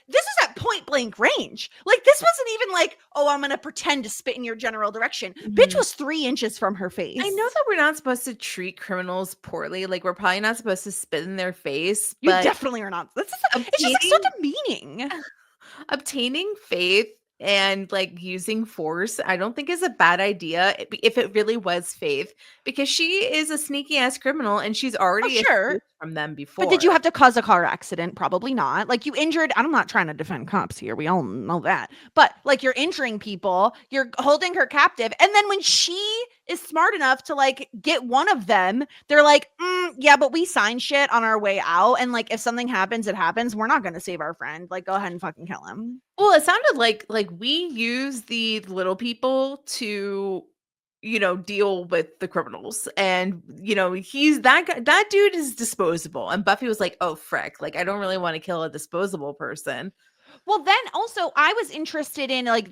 This was at point blank range. Like, this wasn't even like, oh, I'm gonna pretend to spit in your general direction. Bitch was 3 inches from her face. I know that we're not supposed to treat criminals poorly. Like, we're probably not supposed to spit in their face. You But definitely are not. It's just like so demeaning. obtaining faith and like using force, I don't think is a bad idea if it really was Faith, because she is a sneaky ass criminal and she's already escaped from them before. But did you have to cause a car accident? Probably not. Like, you injured, I'm not trying to defend cops here. We all know that. But like, you're injuring people, you're holding her captive. And then when she is smart enough to like get one of them, they're like, yeah, but we signed shit on our way out. And like, if something happens, it happens. We're not going to save our friend. Like, go ahead and fucking kill him. Well, it sounded like we use the little people to, you know, deal with the criminals, and you know, he's that guy, that dude is disposable. And Buffy was like, oh frick, like I don't really want to kill a disposable person. Well, then also I was interested in like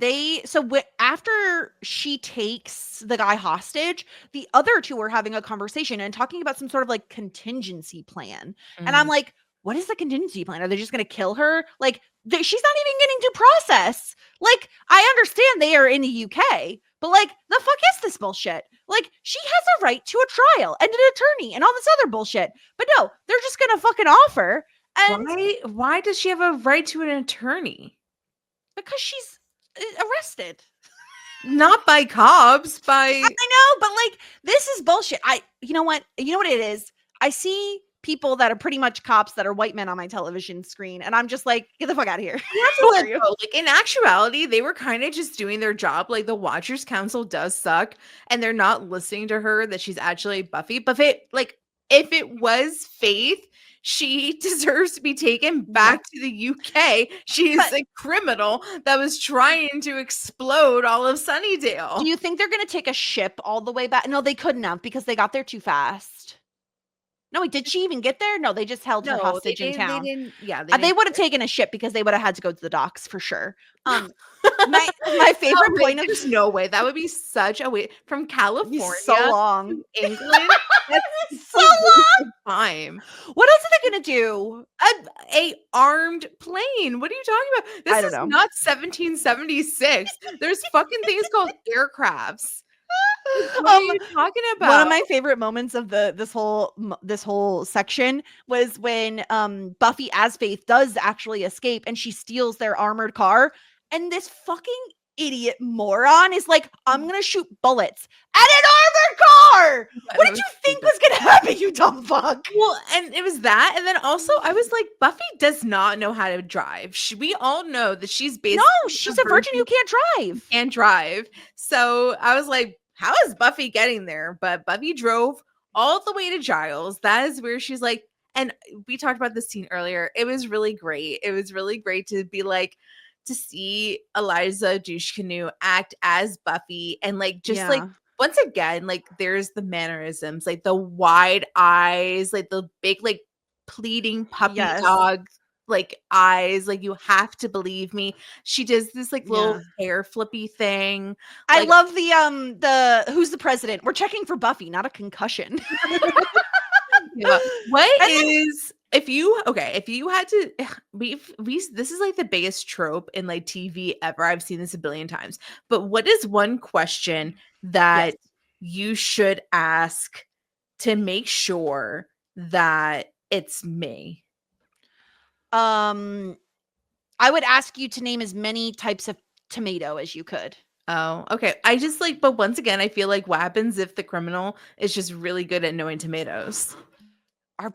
after she takes the guy hostage, the other two are having a conversation and talking about some sort of like contingency plan. And I'm like, what is the contingency plan? Are they just going to kill her? Like, she's not even getting due process. Like, I understand they are in the UK, but like, the fuck is this bullshit? Like, she has a right to a trial and an attorney and all this other bullshit. But no, they're just going to fucking offer. And why does she have a right to an attorney? Because she's arrested. Not by cops, by I know, but like, this is bullshit. You know what it is? I see people that are pretty much cops that are white men on my television screen, and I'm just like, get the fuck out of here. Like, in actuality, they were kind of just doing their job. Like, the Watchers Council does suck, and they're not listening to her that she's actually Buffy. But if it was Faith, she deserves to be taken back to the UK. She is a criminal that was trying to explode all of Sunnydale. Do you think they're going to take a ship all the way back? No, they couldn't have, because they got there too fast. No, wait, did she even get there? No, they just held her hostage in town. They would have taken a ship because they would have had to go to the docks for sure. My favorite point of there's no way that would be such a wait from California so long to England. That's so long time. What else are they gonna do? A armed plane? What are you talking about? This is not 1776. There's fucking things called aircrafts. What are you talking about? One of my favorite moments of this whole section was when Buffy as Faith does actually escape, and she steals their armored car, and this fucking idiot moron is like, I'm gonna shoot bullets at an armored car. What did you think was gonna happen, you dumb fuck? Well, and it was that, and then also I was like, Buffy does not know how to drive. We all know that she's basically she's a virgin who can't drive. So I was like, how is Buffy getting there? But Buffy drove all the way to Giles. That is where she's like, and we talked about this scene earlier. It was really great. It was really great to be like, to see Eliza Dushku act as Buffy, and like just like once again, like there's the mannerisms, like the wide eyes, like the big like pleading puppy dog like eyes, like you have to believe me. She does this like little hair flippy thing. I love the who's the president? We're checking for Buffy, not a concussion. If you had to this is like the biggest trope in like TV ever. I've seen this a billion times. But what is one question that you should ask to make sure that it's me? I would ask you to name as many types of tomato as you could. Oh, okay. I just like, but once again, I feel like what happens if the criminal is just really good at knowing tomatoes? Are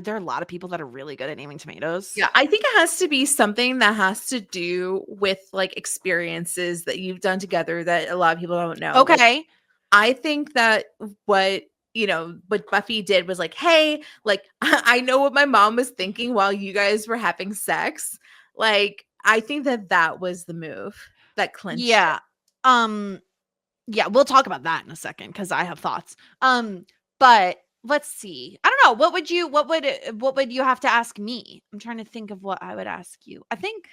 there a lot of people that are really good at naming tomatoes? Yeah, I think it has to be something that has to do with like experiences that you've done together that a lot of people don't know. Okay. Like, I think that what Buffy did was like, hey, like I know what my mom was thinking while you guys were having sex. Like, I think that was the move that clinched. Yeah. Yeah, we'll talk about that in a second because I have thoughts. But let's see. I don't know. What would you have to ask me? I'm trying to think of what I would ask you. I think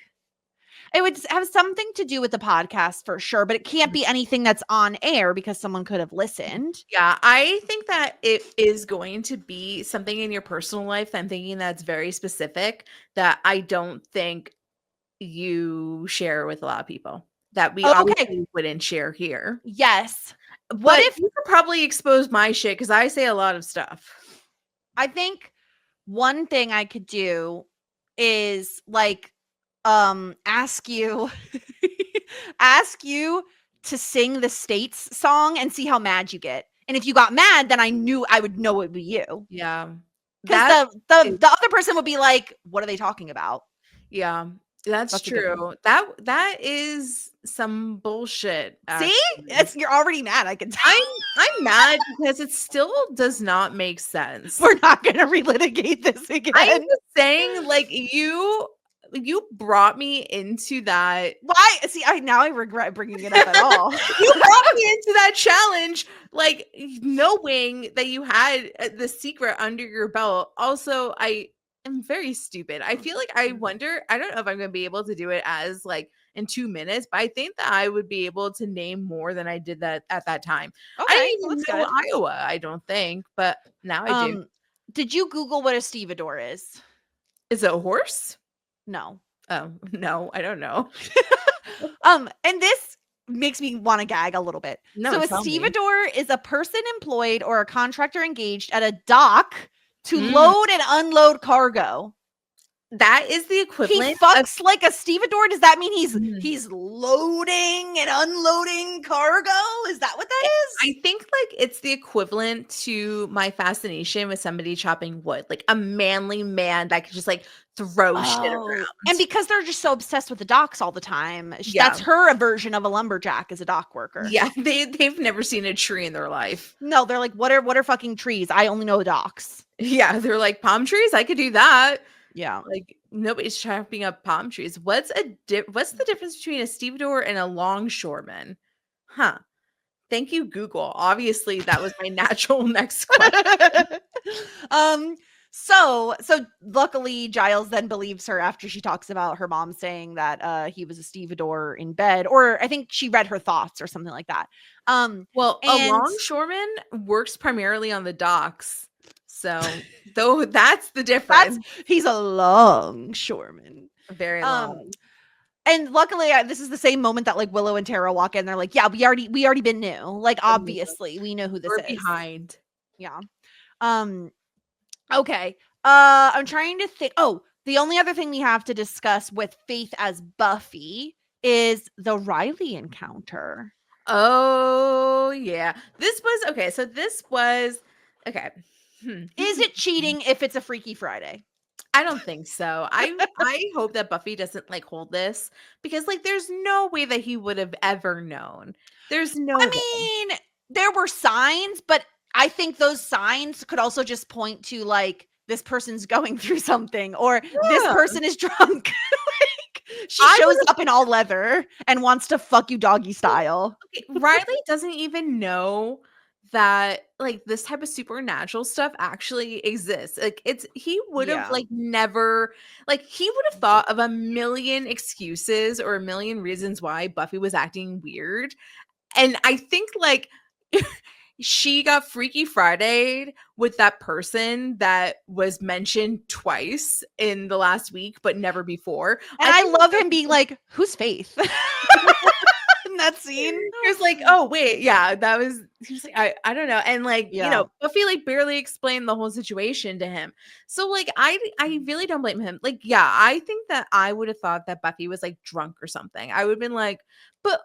it would have something to do with the podcast for sure, but it can't be anything that's on air because someone could have listened. Yeah, I think that it is going to be something in your personal life that I'm thinking that's very specific that I don't think you share with a lot of people that we Oh, okay. obviously wouldn't share here. Yes. What if you could probably expose my shit because I say a lot of stuff. I think one thing I could do is like ask you ask you to sing the States song and see how mad you get. And if you got mad, then I would know it would be you. Yeah. Because the other person would be like, what are they talking about? Yeah, that's true. That is some bullshit. See? You're already mad. I can tell. I'm mad because it still does not make sense. We're not gonna relitigate this again. I'm just saying, like, you brought me into that. Why? See, I regret bringing it up at all. You brought me into that challenge, like knowing that you had the secret under your belt. Also, I am very stupid. I feel like I wonder. I don't know if I'm going to be able to do it as like in 2 minutes, but I think that I would be able to name more than I did that at that time. Okay, I didn't even know good. Iowa. I don't think, but now I do. Did you Google what a stevedore is? Is it a horse? No. Oh, no, I don't know. And this makes me want to gag a little bit. No, so a stevedore is a person employed or a contractor engaged at a dock to load and unload cargo. That is the equivalent. He fucks like a stevedore. Does that mean he's loading and unloading cargo? Is that what that is? I think like it's the equivalent to my fascination with somebody chopping wood, like a manly man that could just like throw shit around. And because they're just so obsessed with the docks all the time, that's her version of a lumberjack as a dock worker. Yeah, they've never seen a tree in their life. No, they're like, what are fucking trees? I only know docks. Yeah, they're like palm trees. I could do that. Yeah, like nobody's chopping up palm trees. What's the difference between a stevedore and a longshoreman? Huh. Thank you, Google. Obviously, that was my natural next question. So luckily Giles then believes her after she talks about her mom saying that he was a stevedore in bed, or I think she read her thoughts or something like that. Well, a longshoreman works primarily on the docks. So, though that's the difference. He's a longshoreman. Very long. And luckily, this is the same moment that like Willow and Tara walk in. They're like, "Yeah, we already been new. Like, obviously, we know who this is." Behind. Yeah. Okay. I'm trying to think. Oh, the only other thing we have to discuss with Faith as Buffy is the Riley encounter. Oh yeah, this was okay. So this was okay. Is it cheating if it's a Freaky Friday? I don't think so. I hope that Buffy doesn't like hold this because like there's no way that he would have ever known. There's no way. Mean, there were signs, but I think those signs could also just point to like this person's going through something or this person is drunk. Like she shows up in all leather and wants to fuck you doggy style. Okay, Riley doesn't even know that like this type of supernatural stuff actually exists. Like he would have like never like he would have thought of a million excuses or a million reasons why Buffy was acting weird. And I think like she got Freaky Friday with that person that was mentioned twice in the last week, but never before. And I love him being like, who's Faith? In that scene. He was like, oh, wait. Yeah, that was, he was like, I don't know. And like, you know, Buffy like barely explained the whole situation to him. So like, I really don't blame him. Like, yeah, I think that I would have thought that Buffy was like drunk or something. I would have been like, but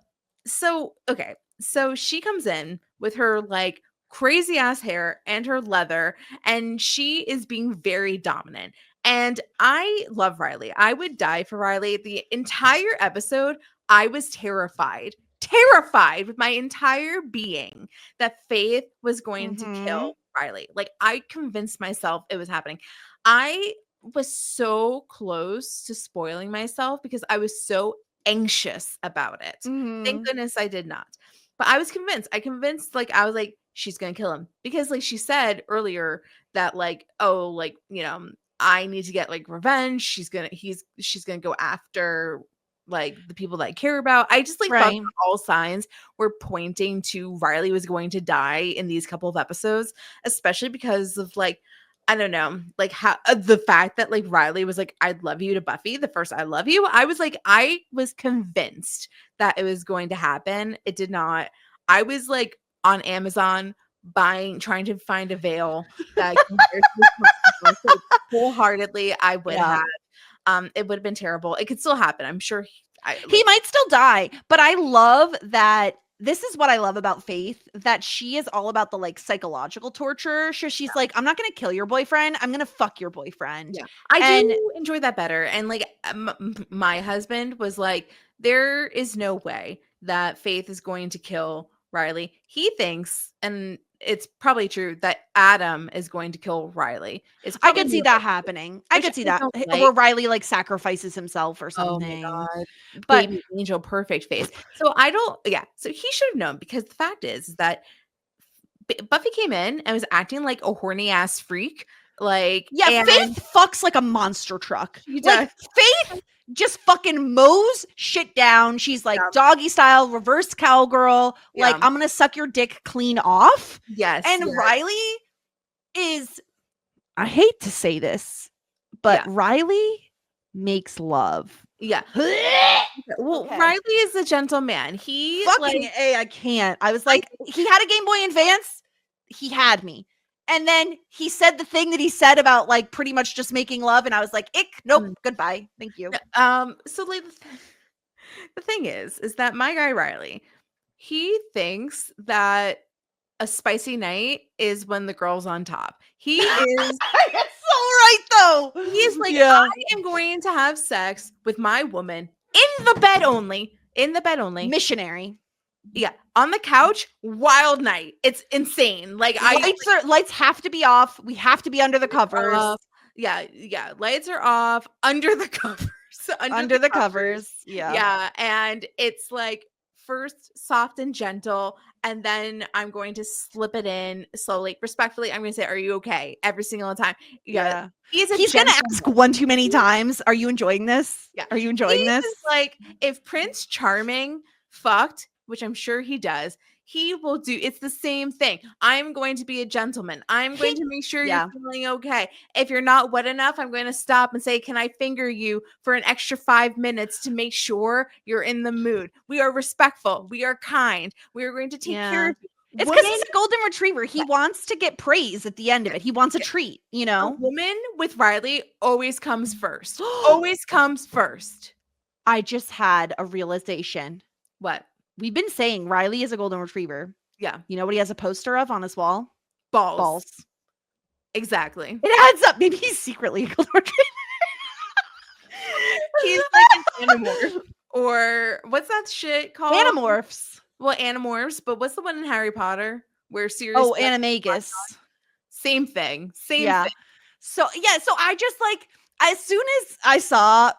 so, okay. So she comes in with her like crazy ass hair and her leather, and she is being very dominant. And I love Riley. I would die for Riley. The entire episode, I was terrified with my entire being that Faith was going to kill Riley. Like I convinced myself it was happening. I was so close to spoiling myself because I was so anxious about it. Thank goodness I did not. But I was convinced. Like, I was like, she's gonna kill him. Because like she said earlier that like, oh, like, I need to get like revenge. She's gonna go after like the people that I care about. I just like thought Right. that all signs were pointing to Riley was going to die in these couple of episodes, especially because of like, I don't know, like how the fact that like Riley was like, "I love you" to Buffy, the first "I love you." I was convinced that it was going to happen. It did not. I was like on Amazon trying to find a veil that compares to this one. So wholeheartedly, I would have. It would have been terrible. It could still happen. I'm sure He might still die, but I love that. This is what I love about Faith, that she is all about the like psychological torture. She's like, I'm not going to kill your boyfriend. I'm going to fuck your boyfriend. Yeah, I do enjoy that better. And like my husband was like, there is no way that Faith is going to kill Riley. He thinks, and it's probably true, that Adam is going to kill Riley. I could see that happening. I could see that. Where Riley like sacrifices himself or something. Oh my God. But Baby angel, perfect face. So so he should have known, because the fact is that Buffy came in and was acting like a horny ass freak. Like, yeah, Faith fucks like a monster truck. She like Faith just fucking mows shit down. She's like doggy style, reverse cowgirl. Like, I'm gonna suck your dick clean off. Yes. And Riley is, I hate to say this, but Riley makes love. Yeah. Well, Riley is a gentleman. He fucking I can't. I was like, he had a Game Boy Advance. He had me. And then he said the thing that he said about like pretty much just making love, and I was like, ick, nope, goodbye, thank you. So like the thing is that my guy Riley, he thinks that a spicy night is when the girl's on top. He is It's so right though. He's like, I am going to have sex with my woman in the bed only. Missionary. Yeah, on the couch, wild night. It's insane. Like lights have to be off. We have to be under the covers. Yeah. Lights are off, under the covers. Under the covers. Yeah. Yeah, and it's like first soft and gentle, and then I'm going to slip it in slowly, respectfully. I'm going to say, "Are you okay?" every single time. Yeah. He's going to ask one too many times, "Are you enjoying this?" Yeah. Are you enjoying this? Like, if Prince Charming fucked, which I'm sure he does, he will do. It's the same thing. I'm going to be a gentleman. I'm going to make sure you're feeling okay. If you're not wet enough, I'm going to stop and say, "Can I finger you for an extra 5 minutes to make sure you're in the mood?" We are respectful. We are kind. We are going to take care of you. It's because he's a golden retriever. He wants to get praise at the end of it. He wants a treat, you know? A woman with Riley always comes first. Always comes first. I just had a realization. What? We've been saying Riley is a golden retriever. Yeah. You know what he has a poster of on his wall? Balls. Exactly. It adds up. Maybe he's secretly a golden retriever. He's like an animorph. Or what's that shit called? Animorphs. Well, Animorphs, but what's the one in Harry Potter where Sirius? Oh, Animagus. Same thing. Same thing. So I just like, as soon as I saw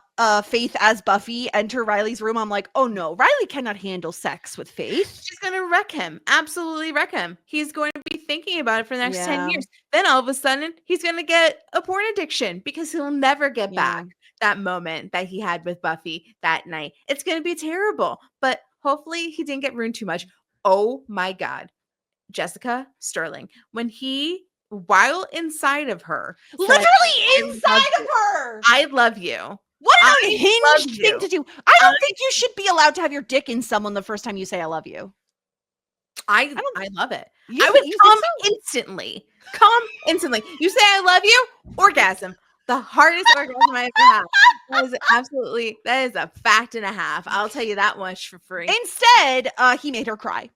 Faith as Buffy enter Riley's room, I'm like, oh no, Riley cannot handle sex with Faith. She's gonna wreck him. Absolutely wreck him. He's going to be thinking about it for the next 10 years. Then all of a sudden, he's gonna get a porn addiction because he'll never get back that moment that he had with Buffy that night. It's gonna be terrible. But hopefully he didn't get ruined too much. Oh my God. Jessica Sterling. While inside of her. Literally inside of her. I love you. What an unhinged thing to do. I don't think you should be allowed to have your dick in someone the first time you say I love you. I love it. I would come instantly. Come instantly. You say I love you, orgasm. The hardest orgasm I ever had. That is a fact and a half. I'll tell you that much for free. Instead, he made her cry.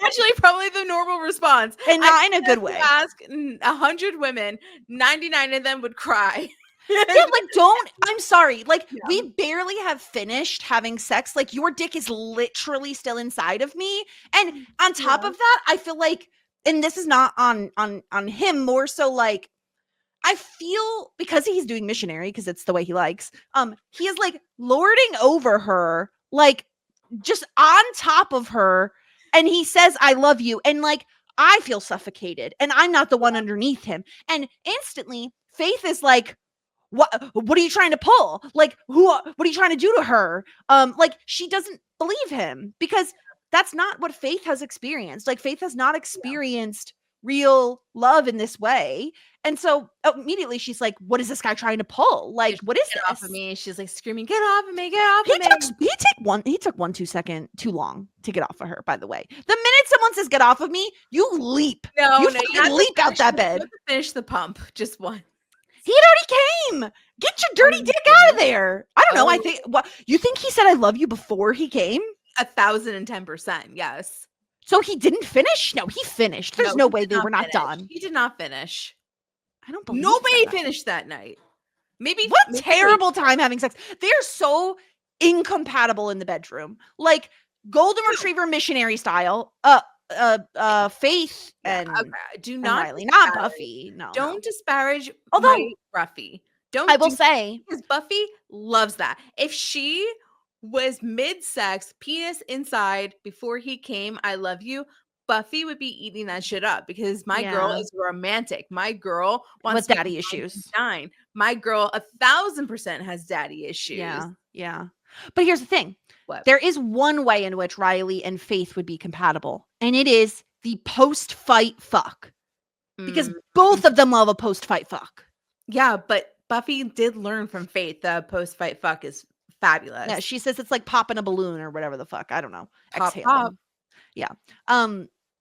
Actually, probably the normal response, and not in a good way. Ask 100 women, 99 of them would cry. I'm sorry. Like, we barely have finished having sex. Like, your dick is literally still inside of me. And on top of that, I feel like, and this is not on him, more so like, I feel because he's doing missionary, because it's the way he likes, he is like lording over her, like just on top of her, and he says, I love you. And like, I feel suffocated and I'm not the one underneath him. And instantly Faith is like, what are you trying to pull? Like, what are you trying to do to her? Like, she doesn't believe him because that's not what Faith has experienced. Like, Faith has not experienced real love in this way. And so immediately she's like, what is this guy trying to pull? Like, what is Get this? off of me. She's like screaming, get off of me, get off of me. He took 2 seconds too long to get off of her, by the way. The minute someone says get off of me, you leap. You leap out that bed. You have to finish the pump. Just one. He had already came. Get your dirty dick out of there. I don't know. I think what you think he said I love you before he came? 1,010%. Yes. So he didn't finish? No, he finished. There's no way they were not done. He did not finish. I don't believe nobody finished that night. Maybe what a terrible time having sex. They're so incompatible in the bedroom. Like golden retriever missionary style. Faith and do not Riley, not Buffy. No. Don't disparage Ruffy. I will say because Buffy loves that. If she was mid-sex, penis inside before he came, I love you, Buffy would be eating that shit up because my girl is romantic. My girl wants daddy issues. My girl 1,000% has daddy issues. Yeah. But here's the thing. What? There is one way in which Riley and Faith would be compatible, and it is the post-fight fuck. Because both of them love a post-fight fuck. Yeah, but Buffy did learn from Faith that post-fight fuck is fabulous. Yeah, she says it's like popping a balloon or whatever the fuck. I don't know. Exhaling. Pop. Yeah.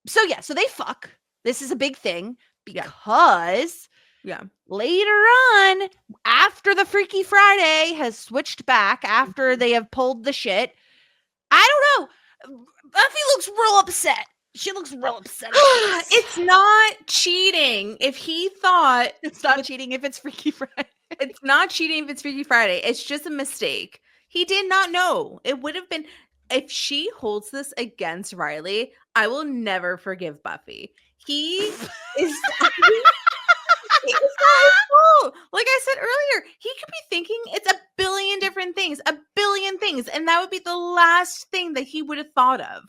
So they fuck. This is a big thing because later on, after the Freaky Friday has switched back, after they have pulled the shit, I don't know. Buffy looks real upset. She looks real upset. It's not cheating. If he thought it's not cheating if it's Freaky Friday. It's not cheating if it's Freaky Friday. It's just a mistake. He did not know. It would have been if she holds this against Riley, I will never forgive Buffy. He is like I said earlier, he could be thinking it's a billion different things, and that would be the last thing that he would have thought of.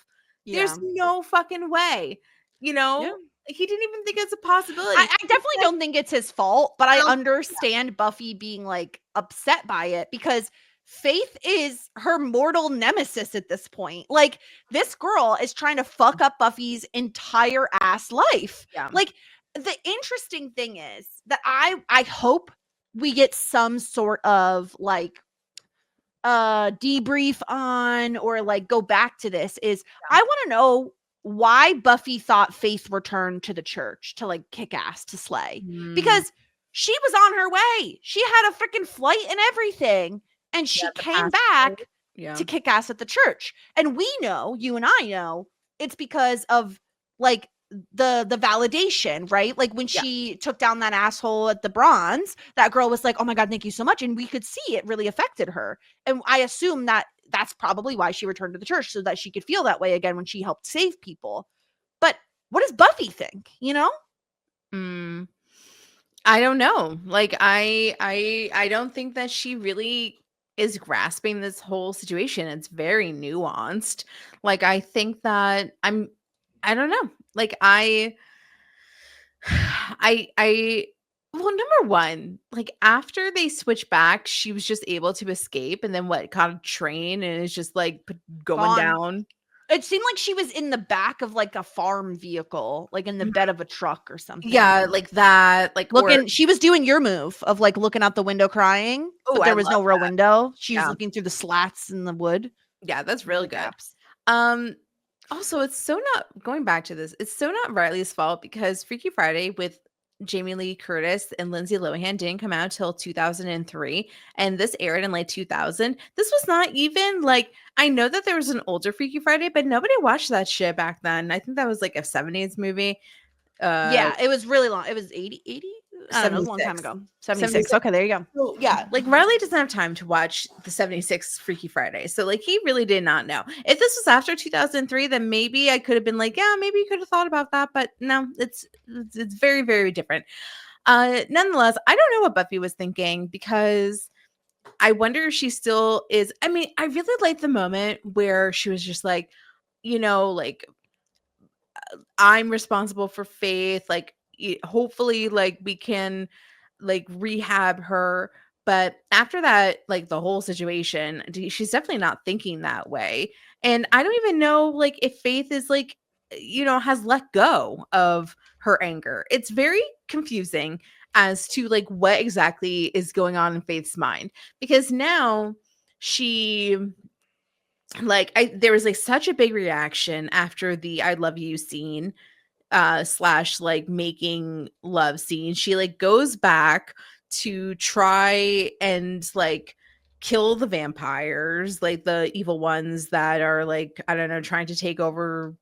Yeah. There's no fucking way, He didn't even think it's a possibility. I definitely don't think it's his fault, but I understand Buffy being like upset by it because Faith is her mortal nemesis at this point. Like this girl is trying to fuck up Buffy's entire ass life. Yeah. Like the interesting thing is that I hope we get some sort of like debrief on or like go back to this is I want to know why Buffy thought Faith returned to the church to like kick ass to slay because she was on her way. She had a freaking flight and everything and she came back to kick ass at the church. And we know, you and I know, it's because of like the validation, right? Like when she took down that asshole at the bronze, that girl was like, oh my God, thank you so much. And we could see it really affected her. And I assume that that's probably why she returned to the church so that she could feel that way again when she helped save people. But what does Buffy think? I don't know. Like I don't think that she really is grasping this whole situation. It's very nuanced. Like I think that I don't know. Like well, number one, like after they switch back, she was just able to escape and then caught a train and is just like going down. It seemed like she was in the back of like a farm vehicle, like in the bed of a truck or something. Yeah, like that. Like she was doing your move of like looking out the window crying. But there was no real window. She was looking through the slats in the wood. Yeah, that's really good. Also, it's so not going back to this. It's so not Riley's fault because Freaky Friday with Jamie Lee Curtis and Lindsay Lohan didn't come out till 2003, and this aired in like 2000. This was not even like I know that there was an older Freaky Friday, but nobody watched that shit back then. I think that was like a 70s movie. It was really long. It was 80. I don't know, it was a long time ago. 76. Okay, there you go. So, yeah, like Riley doesn't have time to watch the 76 Freaky Friday. So like he really did not know. If this was after 2003, then maybe I could have been like, yeah, maybe you could have thought about that. But no, it's very, very different. Nonetheless, I don't know what Buffy was thinking because I wonder if she still is. I mean, I really like the moment where she was just like, like, I'm responsible for Faith. Like, hopefully, like, we can like rehab her. But after that, like the whole situation, she's definitely not thinking that way. And I don't even know like if Faith is like, has let go of her anger. It's very confusing as to like what exactly is going on in Faith's mind, because now she like there was like such a big reaction after the I love you scene slash like making love scene. She like goes back to try and like kill the vampires, like the evil ones that are like, I don't know, trying to take over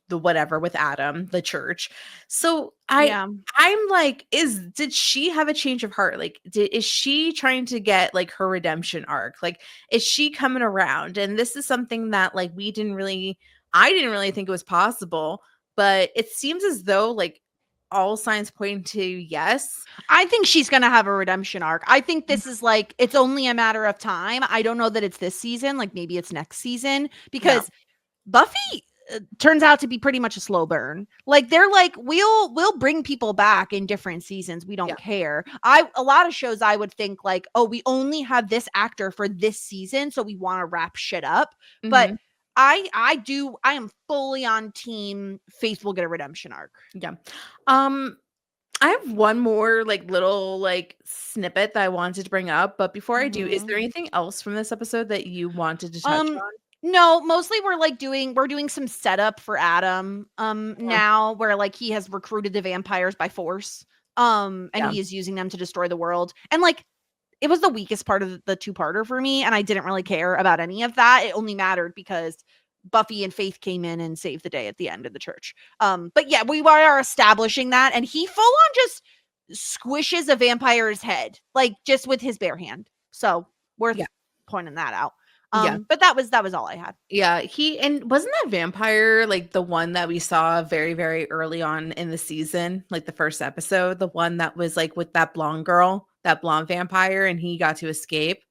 the whatever with Adam, the church. So Yeah. I'm like, did she have a change of heart? Like, is she trying to get like her redemption arc? Like, is she coming around? And this is something that like I didn't really think it was possible, but it seems as though like all signs point to yes. I think she's going to have a redemption arc. I think this is like, it's only a matter of time. I don't know that it's this season. Like maybe it's next season, because Buffy turns out to be pretty much a slow burn. Like they're like, we'll bring people back in different seasons. We don't care. A lot of shows I would think like, oh, we only have this actor for this season, so we want to wrap shit up. But I am fully on team Faith will get a redemption arc. Yeah. I have one more like little like snippet that I wanted to bring up, but before I do, is there anything else from this episode that you wanted to touch on? No, mostly we're doing some setup for Adam now, where like he has recruited the vampires by force. And he is using them to destroy the world. And like it was the weakest part of the two-parter for me, and I didn't really care about any of that. It only mattered because Buffy and Faith came in and saved the day at the end of the church. But yeah, we are establishing that, and he full on just squishes a vampire's head, like just with his bare hand. So worth pointing that out. But that was all I had. Yeah, and wasn't that vampire like the one that we saw very, very early on in the season, like the first episode, the one that was like with that blonde girl, that blonde vampire, and he got to escape?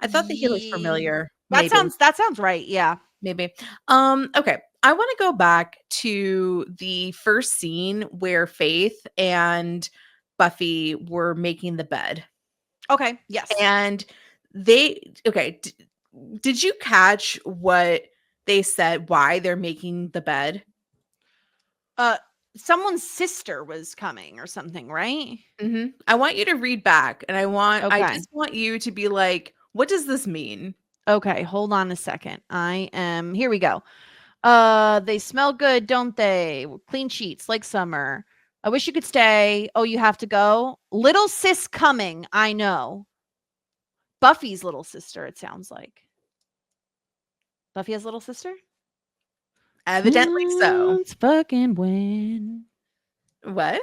I thought that he looked familiar. That sounds right. Yeah. Maybe. Okay. I want to go back to the first scene where Faith and Buffy were making the bed. Okay. Yes. And did you catch what they said, why they're making the bed? Someone's sister was coming or something, right? I want you to read back, and I just want you to be like, what does this mean? Okay, hold on a second. Here we go. They smell good, don't they? Clean sheets like summer. I wish you could stay. Oh, you have to go? Little sis coming, I know. Buffy's little sister, it sounds like. Buffy has a little sister? Evidently so. Since fucking when? What?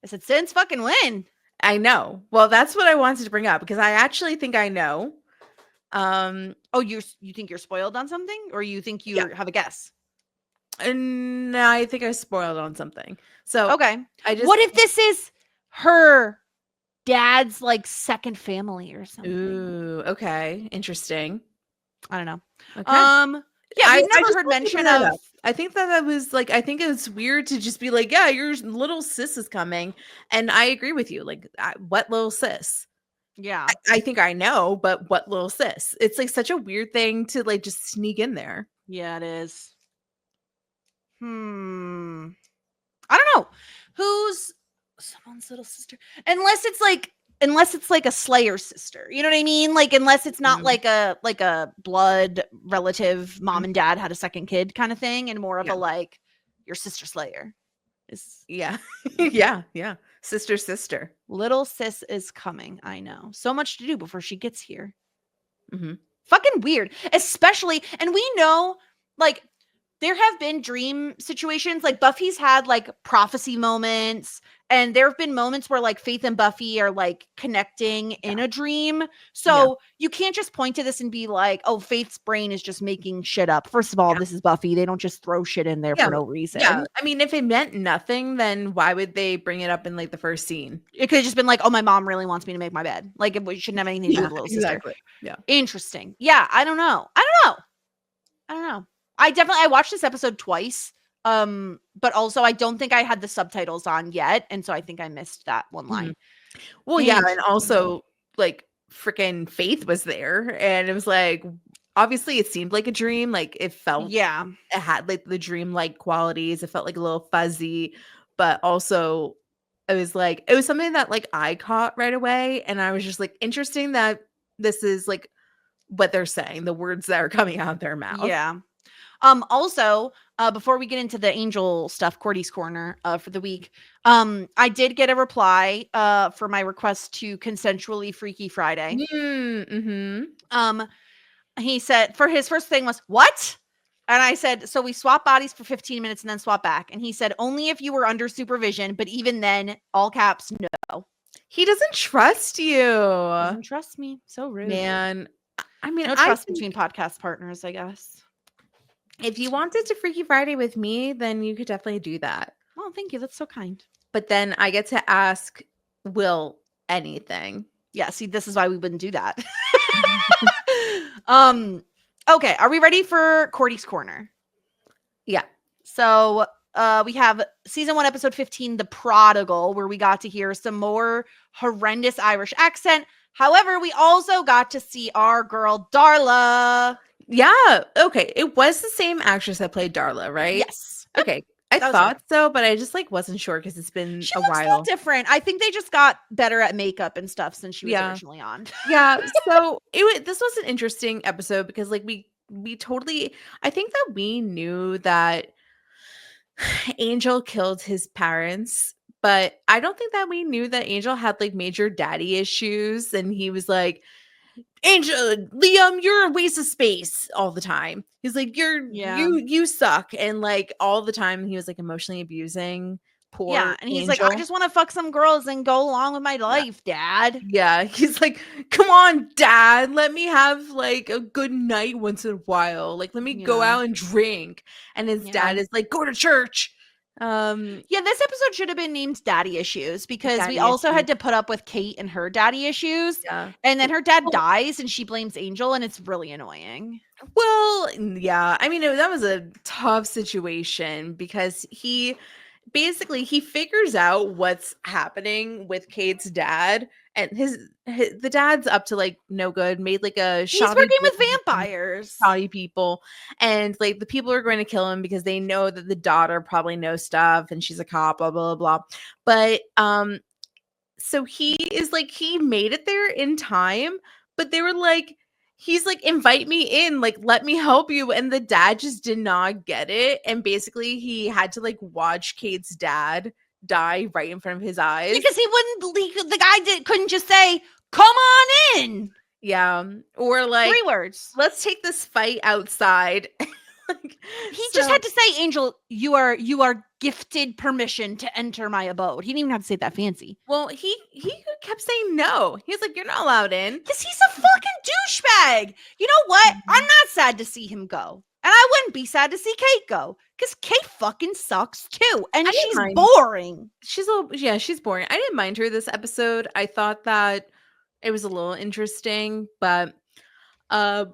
I said, since fucking when? I know. Well, that's what I wanted to bring up, because I actually think I know. You think you're spoiled on something, or you think you have a guess? No, I think I spoiled on something. So okay, what if this is her dad's like second family or something? Ooh, okay, interesting. I don't know. Okay. Yeah, we've never heard mention of. I think that was like, I think it's weird to just be like, yeah, your little sis is coming, and I agree with you. Like, what little sis? Yeah, I think I know, but what little sis? It's like such a weird thing to like just sneak in there. Yeah, it is. I don't know who's someone's little sister, unless it's like a Slayer sister. You know what I mean? Like unless it's not like a blood relative, mom and dad had a second kid kind of thing, and more of a like your sister Slayer. Yeah. Sister. Little sis is coming. I know. So much to do before she gets here. Fucking weird. Especially, and we know, like, there have been dream situations. Like, Buffy's had, like, prophecy moments. And there have been moments where like Faith and Buffy are like connecting in a dream. So you can't just point to this and be like, oh, Faith's brain is just making shit up. First of all, this is Buffy. They don't just throw shit in there for no reason. Yeah. I mean, if it meant nothing, then why would they bring it up in like the first scene? It could have just been like, oh, my mom really wants me to make my bed. Like it shouldn't have anything to do with little sister. Yeah. Interesting. Yeah. I don't know. I watched this episode twice. But also I don't think I had the subtitles on yet, and so I think I missed that one line. Well, yeah, and also like freaking Faith was there, and it was like obviously it seemed like a dream, like it felt it had like the dream-like qualities. It felt like a little fuzzy, but also it was something that like I caught right away, and I was just like interesting that this is like what they're saying, the words that are coming out of their mouth. Yeah. Also, before we get into the Angel stuff, Cordy's Corner for the week, I did get a reply for my request to consensually Freaky Friday. He said, for his first thing was, what? And I said, so we swap bodies for 15 minutes and then swap back. And he said, only if you were under supervision, but even then, all caps, no. He doesn't trust you. Doesn't trust me. So rude. Man, I mean, no trust between podcast partners, I guess. If you wanted to Freaky Friday with me, then you could definitely do that. Oh, thank you. That's so kind. But then I get to ask Will anything. Yeah, see, this is why we wouldn't do that. Okay, are we ready for Cordy's Corner? Yeah. So we have season 1, episode 15, The Prodigal, where we got to hear some more horrendous Irish accent. However, we also got to see our girl Darla. Yeah. Okay. It was the same actress that played Darla, right? Yes. Okay. I thought so, but I just like wasn't sure because it's been a while. She looks different. I think they just got better at makeup and stuff since she was originally on. Yeah. So this was an interesting episode because like we totally, I think that we knew that Angel killed his parents, but I don't think that we knew that Angel had like major daddy issues, and he was like, Angel, Liam, you're a waste of space all the time. He's like, you suck. And like all the time he was like emotionally abusing poor and he's Angel. like, I just want to fuck some girls and go along with my life, Dad. Yeah, he's like, come on, Dad, let me have like a good night once in a while. Like, let me go out and drink. And his dad is like, go to church. This episode should have been named Daddy Issues because we also had to put up with Kate and her daddy issues. Yeah. And then her dad dies and she blames Angel, and it's really annoying. Well, yeah. I mean, that was a tough situation because he figures out what's happening with Kate's dad, and the dad's up to like no good, made like a he's working with vampires, shoddy people, and like the people are going to kill him because they know that the daughter probably knows stuff and she's a cop, blah blah blah. But so he made it there in time, but they were like, he's like, invite me in, like, let me help you. And the dad just did not get it. And basically he had to like watch Kate's dad die right in front of his eyes. Because he wouldn't believe the guy couldn't just say, come on in. Yeah. Or like 3 words. Let's take this fight outside. He just had to say, Angel, you are gifted permission to enter my abode. He didn't even have to say that fancy. Well, he kept saying no. He's like, you're not allowed in. Because he's a fucking douchebag. You know what? I'm not sad to see him go. And I wouldn't be sad to see Kate go. Because Kate fucking sucks too. And she's boring. She's boring. I didn't mind her this episode. I thought that it was a little interesting, but I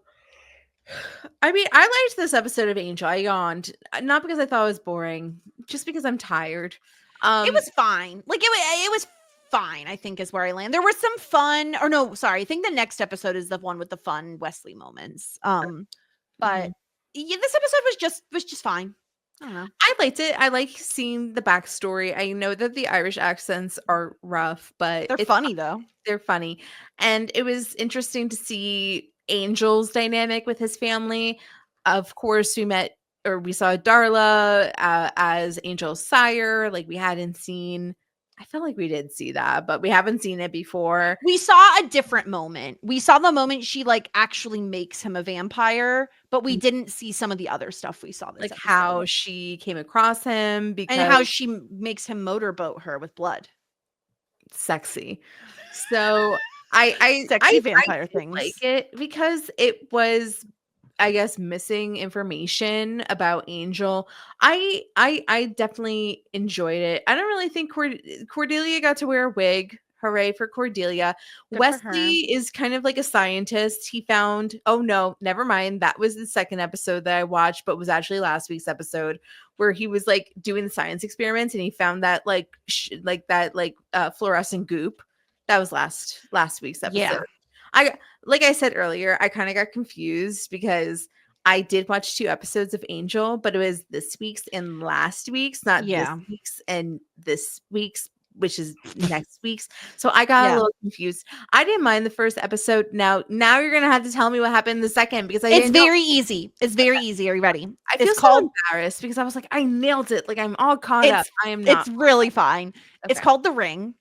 mean, I liked this episode of Angel. I yawned, not because I thought it was boring, just because I'm tired. It was fine. Like it was fine, I think is where I land. There was some fun, or no, sorry. I think the next episode is the one with the fun Wesley moments. But yeah, this episode was just fine. I don't know. I liked it. I like seeing the backstory. I know that the Irish accents are rough, but they're funny though. They're funny. And it was interesting to see Angel's dynamic with his family. Of course, we saw Darla as Angel's sire. Like, we hadn't seen I feel like we did see that, but we haven't seen it before. We saw a different moment. We saw the moment she like actually makes him a vampire, but we didn't see some of the other stuff we saw this Like episode. how she came across him and how because she makes him motorboat her with blood. sexy. So I Sexy vampire did things. like it because it was, I guess, missing information about Angel. I definitely enjoyed it. I don't really think Cordelia got to wear a wig. Hooray for Cordelia. Good for her. Wesley is kind of like a scientist. He found, oh no, never mind. That was the second episode that I watched, but was actually last week's episode where he was like doing science experiments and he found that fluorescent goop. That was last week's episode. Yeah. Like I said earlier, I kind of got confused because I did watch 2 episodes of Angel, but it was this week's and last week's, not this week's and this week's, which is next week's. So I got a little confused. I didn't mind the first episode. Now you're gonna have to tell me what happened in the second because it's very easy. It's very easy. Are you ready? I feel so embarrassed because I was like, I nailed it. Like I'm all caught up. I am not. It's really fine. Okay. It's called The Ring.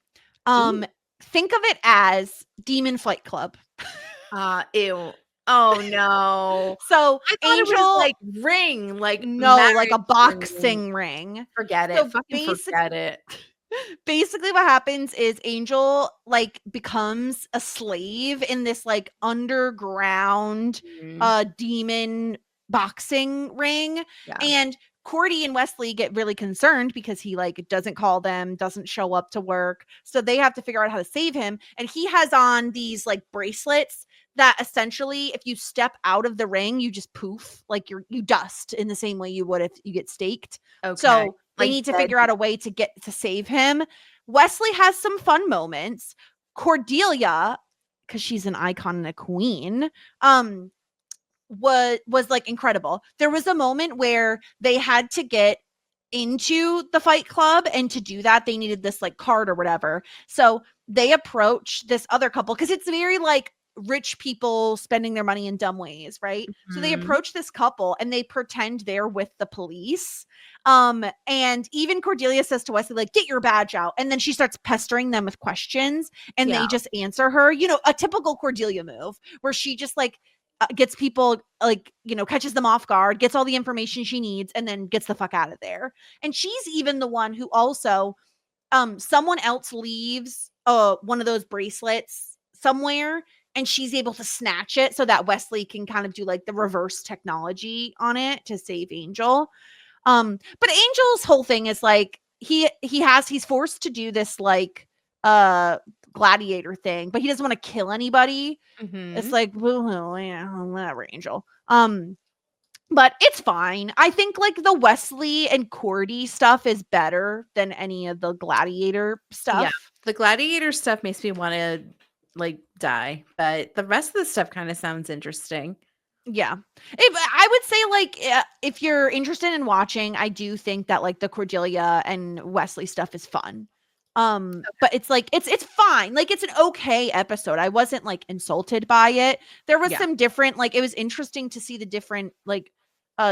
Think of it as Demon Fight Club. Ew. Oh no. So I thought Angel, it was like ring, like no, like a boxing ring. Forget it. So fucking forget it. Basically what happens is Angel like becomes a slave in this like underground demon boxing ring. Yeah. And Cordy and Wesley get really concerned because he like doesn't call them, doesn't show up to work. So they have to figure out how to save him. And he has on these like bracelets that essentially if you step out of the ring, you just poof, like you dust in the same way you would if you get staked. Okay. So they need to figure out a way to save him. Wesley has some fun moments. Cordelia, because she's an icon and a queen, was like incredible. There was a moment where they had to get into the fight club, and to do that they needed this like card or whatever. So they approach this other couple because it's very like rich people spending their money in dumb ways, right? So they approach this couple and they pretend they're with the police. And even Cordelia says to Wesley, like, get your badge out. And then she starts pestering them with questions and they just answer her, a typical Cordelia move where she just like gets people like, catches them off guard, gets all the information she needs, and then gets the fuck out of there. And she's even the one who also, someone else leaves one of those bracelets somewhere, and she's able to snatch it so that Wesley can kind of do like the reverse technology on it to save Angel. But Angel's whole thing is like he's forced to do this like gladiator thing, but he doesn't want to kill anybody. It's like, well, yeah, whatever, Angel. But it's fine. I think like the Wesley and Cordy stuff is better than any of the gladiator stuff. Yeah, the gladiator stuff makes me want to like die, but the rest of the stuff kind of sounds interesting. Yeah. I would say like if you're interested in watching, I do think that like the Cordelia and Wesley stuff is fun. But it's like it's fine. Like it's an okay episode. I wasn't like insulted by it. There was some different, like it was interesting to see the different like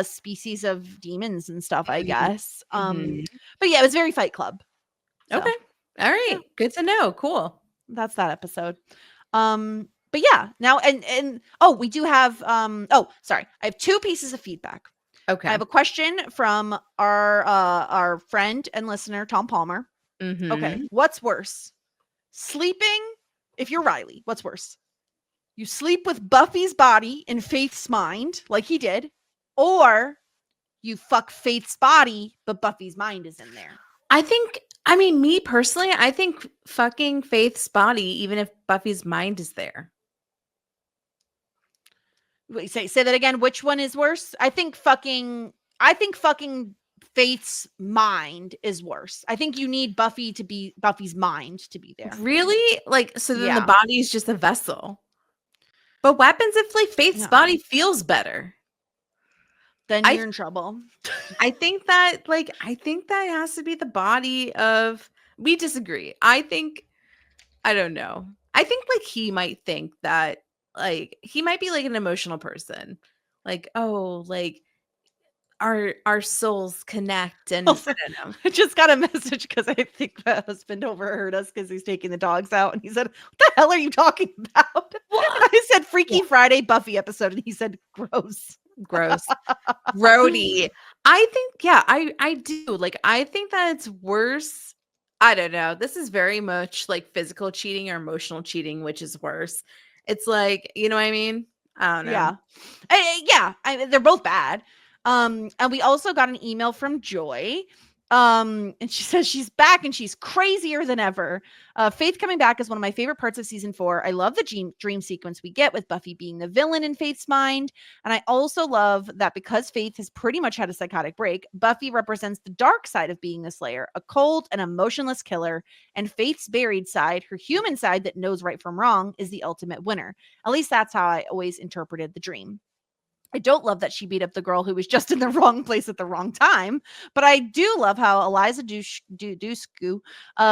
species of demons and stuff, I guess. But yeah, it was very Fight Club. So. Okay. All right. Good to know. Cool. That's that episode. But yeah, now and we do have sorry. I have 2 pieces of feedback. Okay. I have a question from our friend and listener Tom Palmer. Okay. What's worse? Sleeping, if you're Riley, what's worse? You sleep with Buffy's body in Faith's mind, like he did, or you fuck Faith's body, but Buffy's mind is in there. Me personally, I think fucking Faith's body, even if Buffy's mind is there. Wait, say that again. Which one is worse? I think fucking Faith's mind is worse. I think you need Buffy's mind to be there. Really? Like, so then the body is just a vessel. But what happens if like Faith's body feels better? Then you're in trouble. I think that has to be the body of. We disagree. I don't know. I think like he might think that like he might be like an emotional person. Like, oh, like our souls connect, and Also, I don't know. I just got a message because I think my husband overheard us because he's taking the dogs out, and he said, "What the hell are you talking about?" What? And I said, Yeah. "Freaky Friday Buffy episode," and he said, "Gross." Gross. Grody. I think, yeah, I do. Like, I think that it's worse. I don't know. This is very much like physical cheating or emotional cheating, which is worse. It's like, you know what I mean? I don't know. Yeah. Yeah, they're both bad. And we also got an email from Joy. And she says she's back and she's crazier than ever. Faith coming back is one of my favorite parts of season 4. I love the dream sequence we get with Buffy being the villain in Faith's mind. And I also love that because Faith has pretty much had a psychotic break, Buffy represents the dark side of being the Slayer, a cold and emotionless killer. And Faith's buried side, her human side that knows right from wrong, is the ultimate winner. At least that's how I always interpreted the dream. I don't love that she beat up the girl who was just in the wrong place at the wrong time, but I do love how Eliza Dushku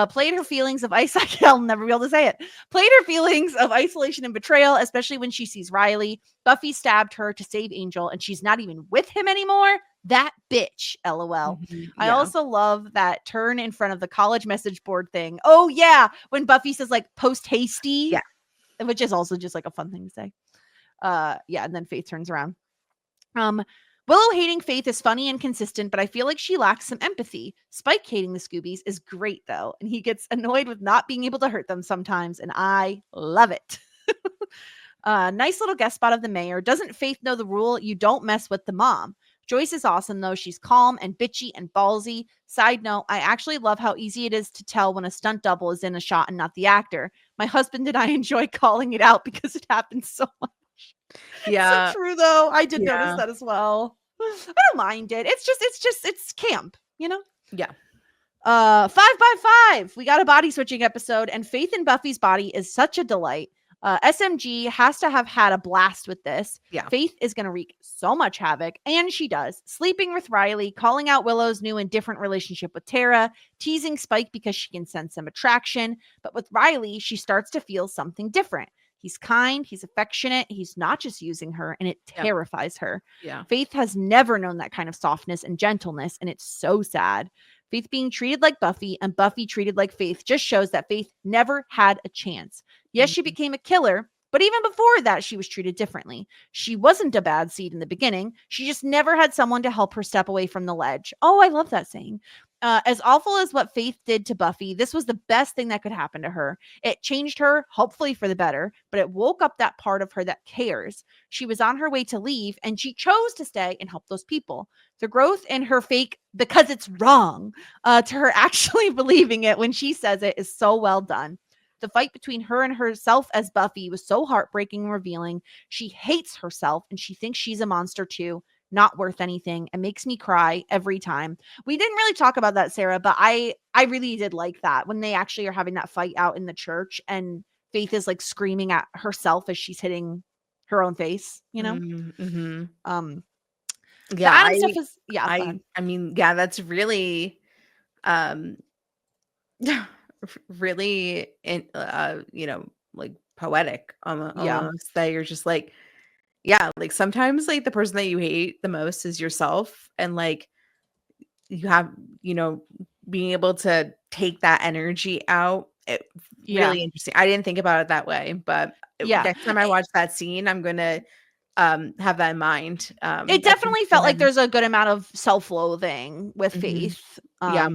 played her feelings of I'll never be able to say it. Played her feelings of isolation and betrayal, especially when she sees Riley. Buffy stabbed her to save Angel, and she's not even with him anymore. That bitch, LOL. I Yeah. also love that turn in front of the college message board thing. Oh yeah, when Buffy says like post hasty, Yeah. which is also just like a fun thing to say. Yeah, and then Faith turns around. Willow hating Faith is funny and consistent, but I feel like she lacks some empathy. Spike hating the Scoobies is great though, and he gets annoyed with not being able to hurt them sometimes, and I love it. Nice little guest spot of the mayor. Doesn't Faith know the rule? You don't mess with the mom. Joyce is awesome though. She's calm and bitchy and ballsy. Side note, I actually love how easy it is to tell when a stunt double is in a shot and not the actor. My husband and I enjoy calling it out because it happens so much. Yeah. So true though. I did notice Yeah. that as well. I don't mind it. It's camp, you know? Yeah. 5x5. We got a body switching episode, and Faith in Buffy's body is such a delight. SMG has to have had a blast with this. Yeah. Faith is going to wreak so much havoc, and she does. Sleeping with Riley, calling out Willow's new and different relationship with Tara, teasing Spike because she can sense some attraction. But with Riley, she starts to feel something different. He's kind, he's affectionate, he's not just using her, and it terrifies her. Yeah. Faith has never known that kind of softness and gentleness, and it's so sad. Faith being treated like Buffy and Buffy treated like Faith just shows that Faith never had a chance. Yes, she became a killer, but even before that, she was treated differently. She wasn't a bad seed in the beginning. She just never had someone to help her step away from the ledge. Oh, I love that saying. As awful as what Faith did to Buffy, this was the best thing that could happen to her. It changed her, hopefully for the better, but it woke up that part of her that cares. She was on her way to leave, and she chose to stay and help those people. The growth in her fake, because it's wrong, to her actually believing it when she says it is so well done. The fight between her and herself as Buffy was so heartbreaking and revealing. She hates herself, and she thinks she's a monster too. Not worth anything, and makes me cry every time. We didn't really talk about that, Sarah, but I really did like that when they actually are having that fight out in the church, and Faith is like screaming at herself as she's hitting her own face, you know? Mm-hmm. The Yeah. Adam stuff is go ahead. I mean, yeah, that's really really you know, like poetic almost, that you're just like, yeah, like sometimes like the person that you hate the most is yourself, and like you have, you know, being able to take that energy out. Really interesting. I didn't think about it that way, but next time I watch that scene, I'm gonna have that in mind. It definitely felt like there's a good amount of self-loathing with Faith. Yeah.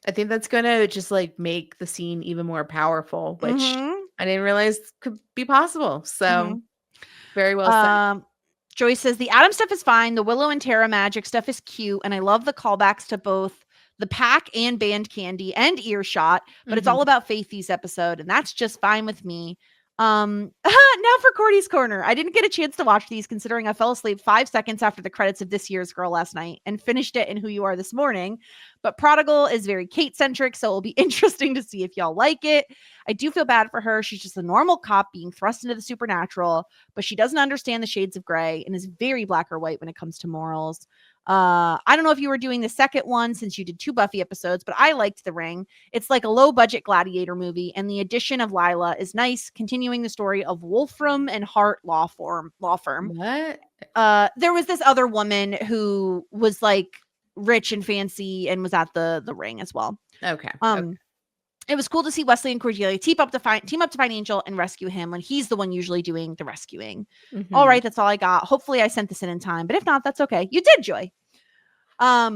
I think that's gonna just like make the scene even more powerful, which I didn't realize could be possible. So very well said. Joyce says the Adam stuff is fine. The Willow and Tara magic stuff is cute, and I love the callbacks to both the pack and band candy and earshot, but it's all about Faithy's episode, and that's just fine with me. Now for Cordy's Corner. I didn't get a chance to watch these considering I fell asleep 5 seconds after the credits of This Year's Girl last night and finished it in Who You Are this morning. But Prodigal is very Kate-centric, so it'll be interesting to see if y'all like it. I do feel bad for her. She's just a normal cop being thrust into the supernatural, but she doesn't understand the shades of gray and is very black or white when it comes to morals. I don't know if you were doing the second one since you did 2 Buffy episodes, but I liked The Ring. It's like a low budget gladiator movie, and the addition of Lila is nice, continuing the story of Wolfram and Hart law firm. What? There was this other woman who was like rich and fancy and was at the Ring as well. Okay. It was cool to see Wesley and Cordelia team up to find Angel and rescue him when he's the one usually doing the rescuing. Mhm. All right, that's all I got. Hopefully I sent this in time, but if not, that's okay. You did, Joy. There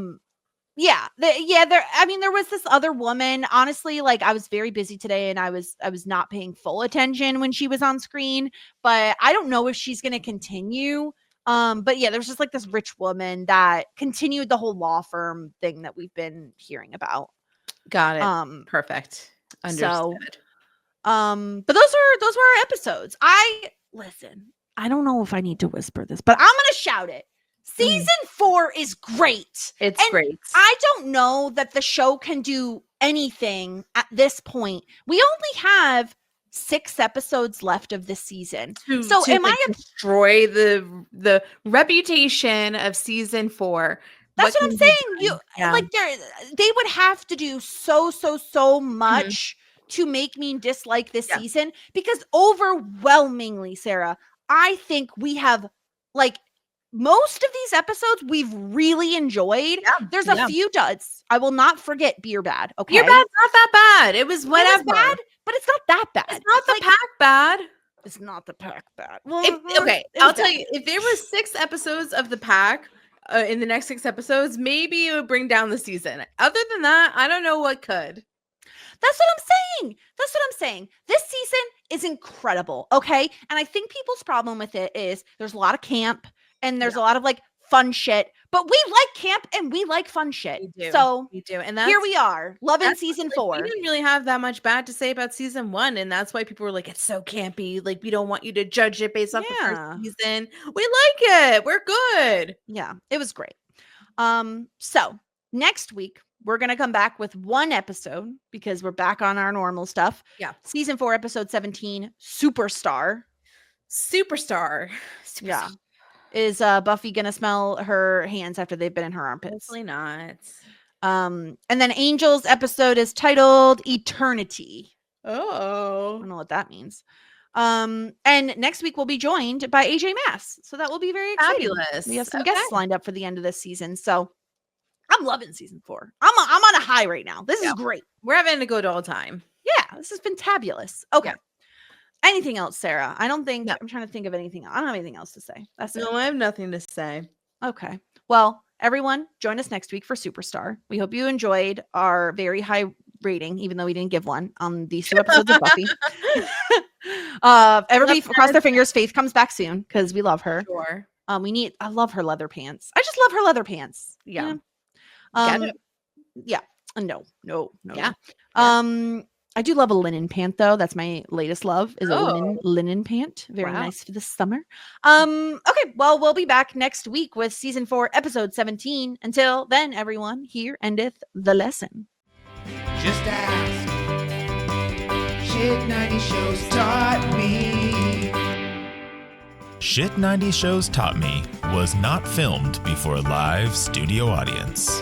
was this other woman. Honestly, like I was very busy today and I was not paying full attention when she was on screen, but I don't know if she's going to continue. But yeah, there's just like this rich woman that continued the whole law firm thing that we've been hearing about. Got it. Perfect. Understood. But those were our episodes. I don't know if I need to whisper this, but I'm gonna shout it. Season 4 is great. It's great. I don't know that the show can do anything at this point. We only have 6 episodes left of this season. So am I destroy the reputation of season 4? That's what I'm saying. They would have to do so much to make me dislike this season, because overwhelmingly, Sarah, I think we have like most of these episodes we've really enjoyed. Yeah, there's a few duds. I will not forget Beer Bad. Okay, Beer Bad's not that bad. It was whatever. It was bad, but it's not that bad. It's not the pack bad. It's not the pack bad. I'll tell you, if there was 6 episodes of the pack in the next 6 episodes, maybe it would bring down the season. Other than that, I don't know what could. That's what I'm saying. This season is incredible. Okay. And I think people's problem with it is there's a lot of camp and there's a lot of like fun shit, but we like camp and we like fun shit. We do. And here we are loving season 4. We didn't really have that much bad to say about season 1. And that's why people were like, it's so campy. Like, we don't want you to judge it based off the first season. We like it. We're good. Yeah, it was great. So next week, we're going to come back with 1 episode because we're back on our normal stuff. Yeah. Season 4, episode 17, Superstar. Yeah. Is Buffy going to smell her hands after they've been in her armpits? Hopefully not. And then Angel's episode is titled Eternity. Oh. I don't know what that means. And next week we'll be joined by AJ Mass. So that will be very exciting. Fabulous. We have some guests lined up for the end of this season. So I'm loving season 4. I'm on a high right now. This is great. We're having a good old time. Yeah, this has been fabulous. Okay. Yeah. Anything else, Sarah? I don't think I'm trying to think of anything. I don't have anything else to say. That's it. I have nothing to say. Okay. Well, everyone, join us next week for Superstar. We hope you enjoyed our very high rating, even though we didn't give one on these 2 episodes of Buffy. Everybody cross their fingers. Faith comes back soon because we love her. Sure. I love her leather pants. I just love her leather pants. Yeah. Yeah. No. Yeah. I do love a linen pant though. That's my latest love is a linen pant. Very nice for the summer. Okay. Well, we'll be back next week with season 4, episode 17. Until then, everyone, here endeth the lesson. Just ask. Shit 90 shows taught me. Shit 90 Shows Taught Me was not filmed before a live studio audience.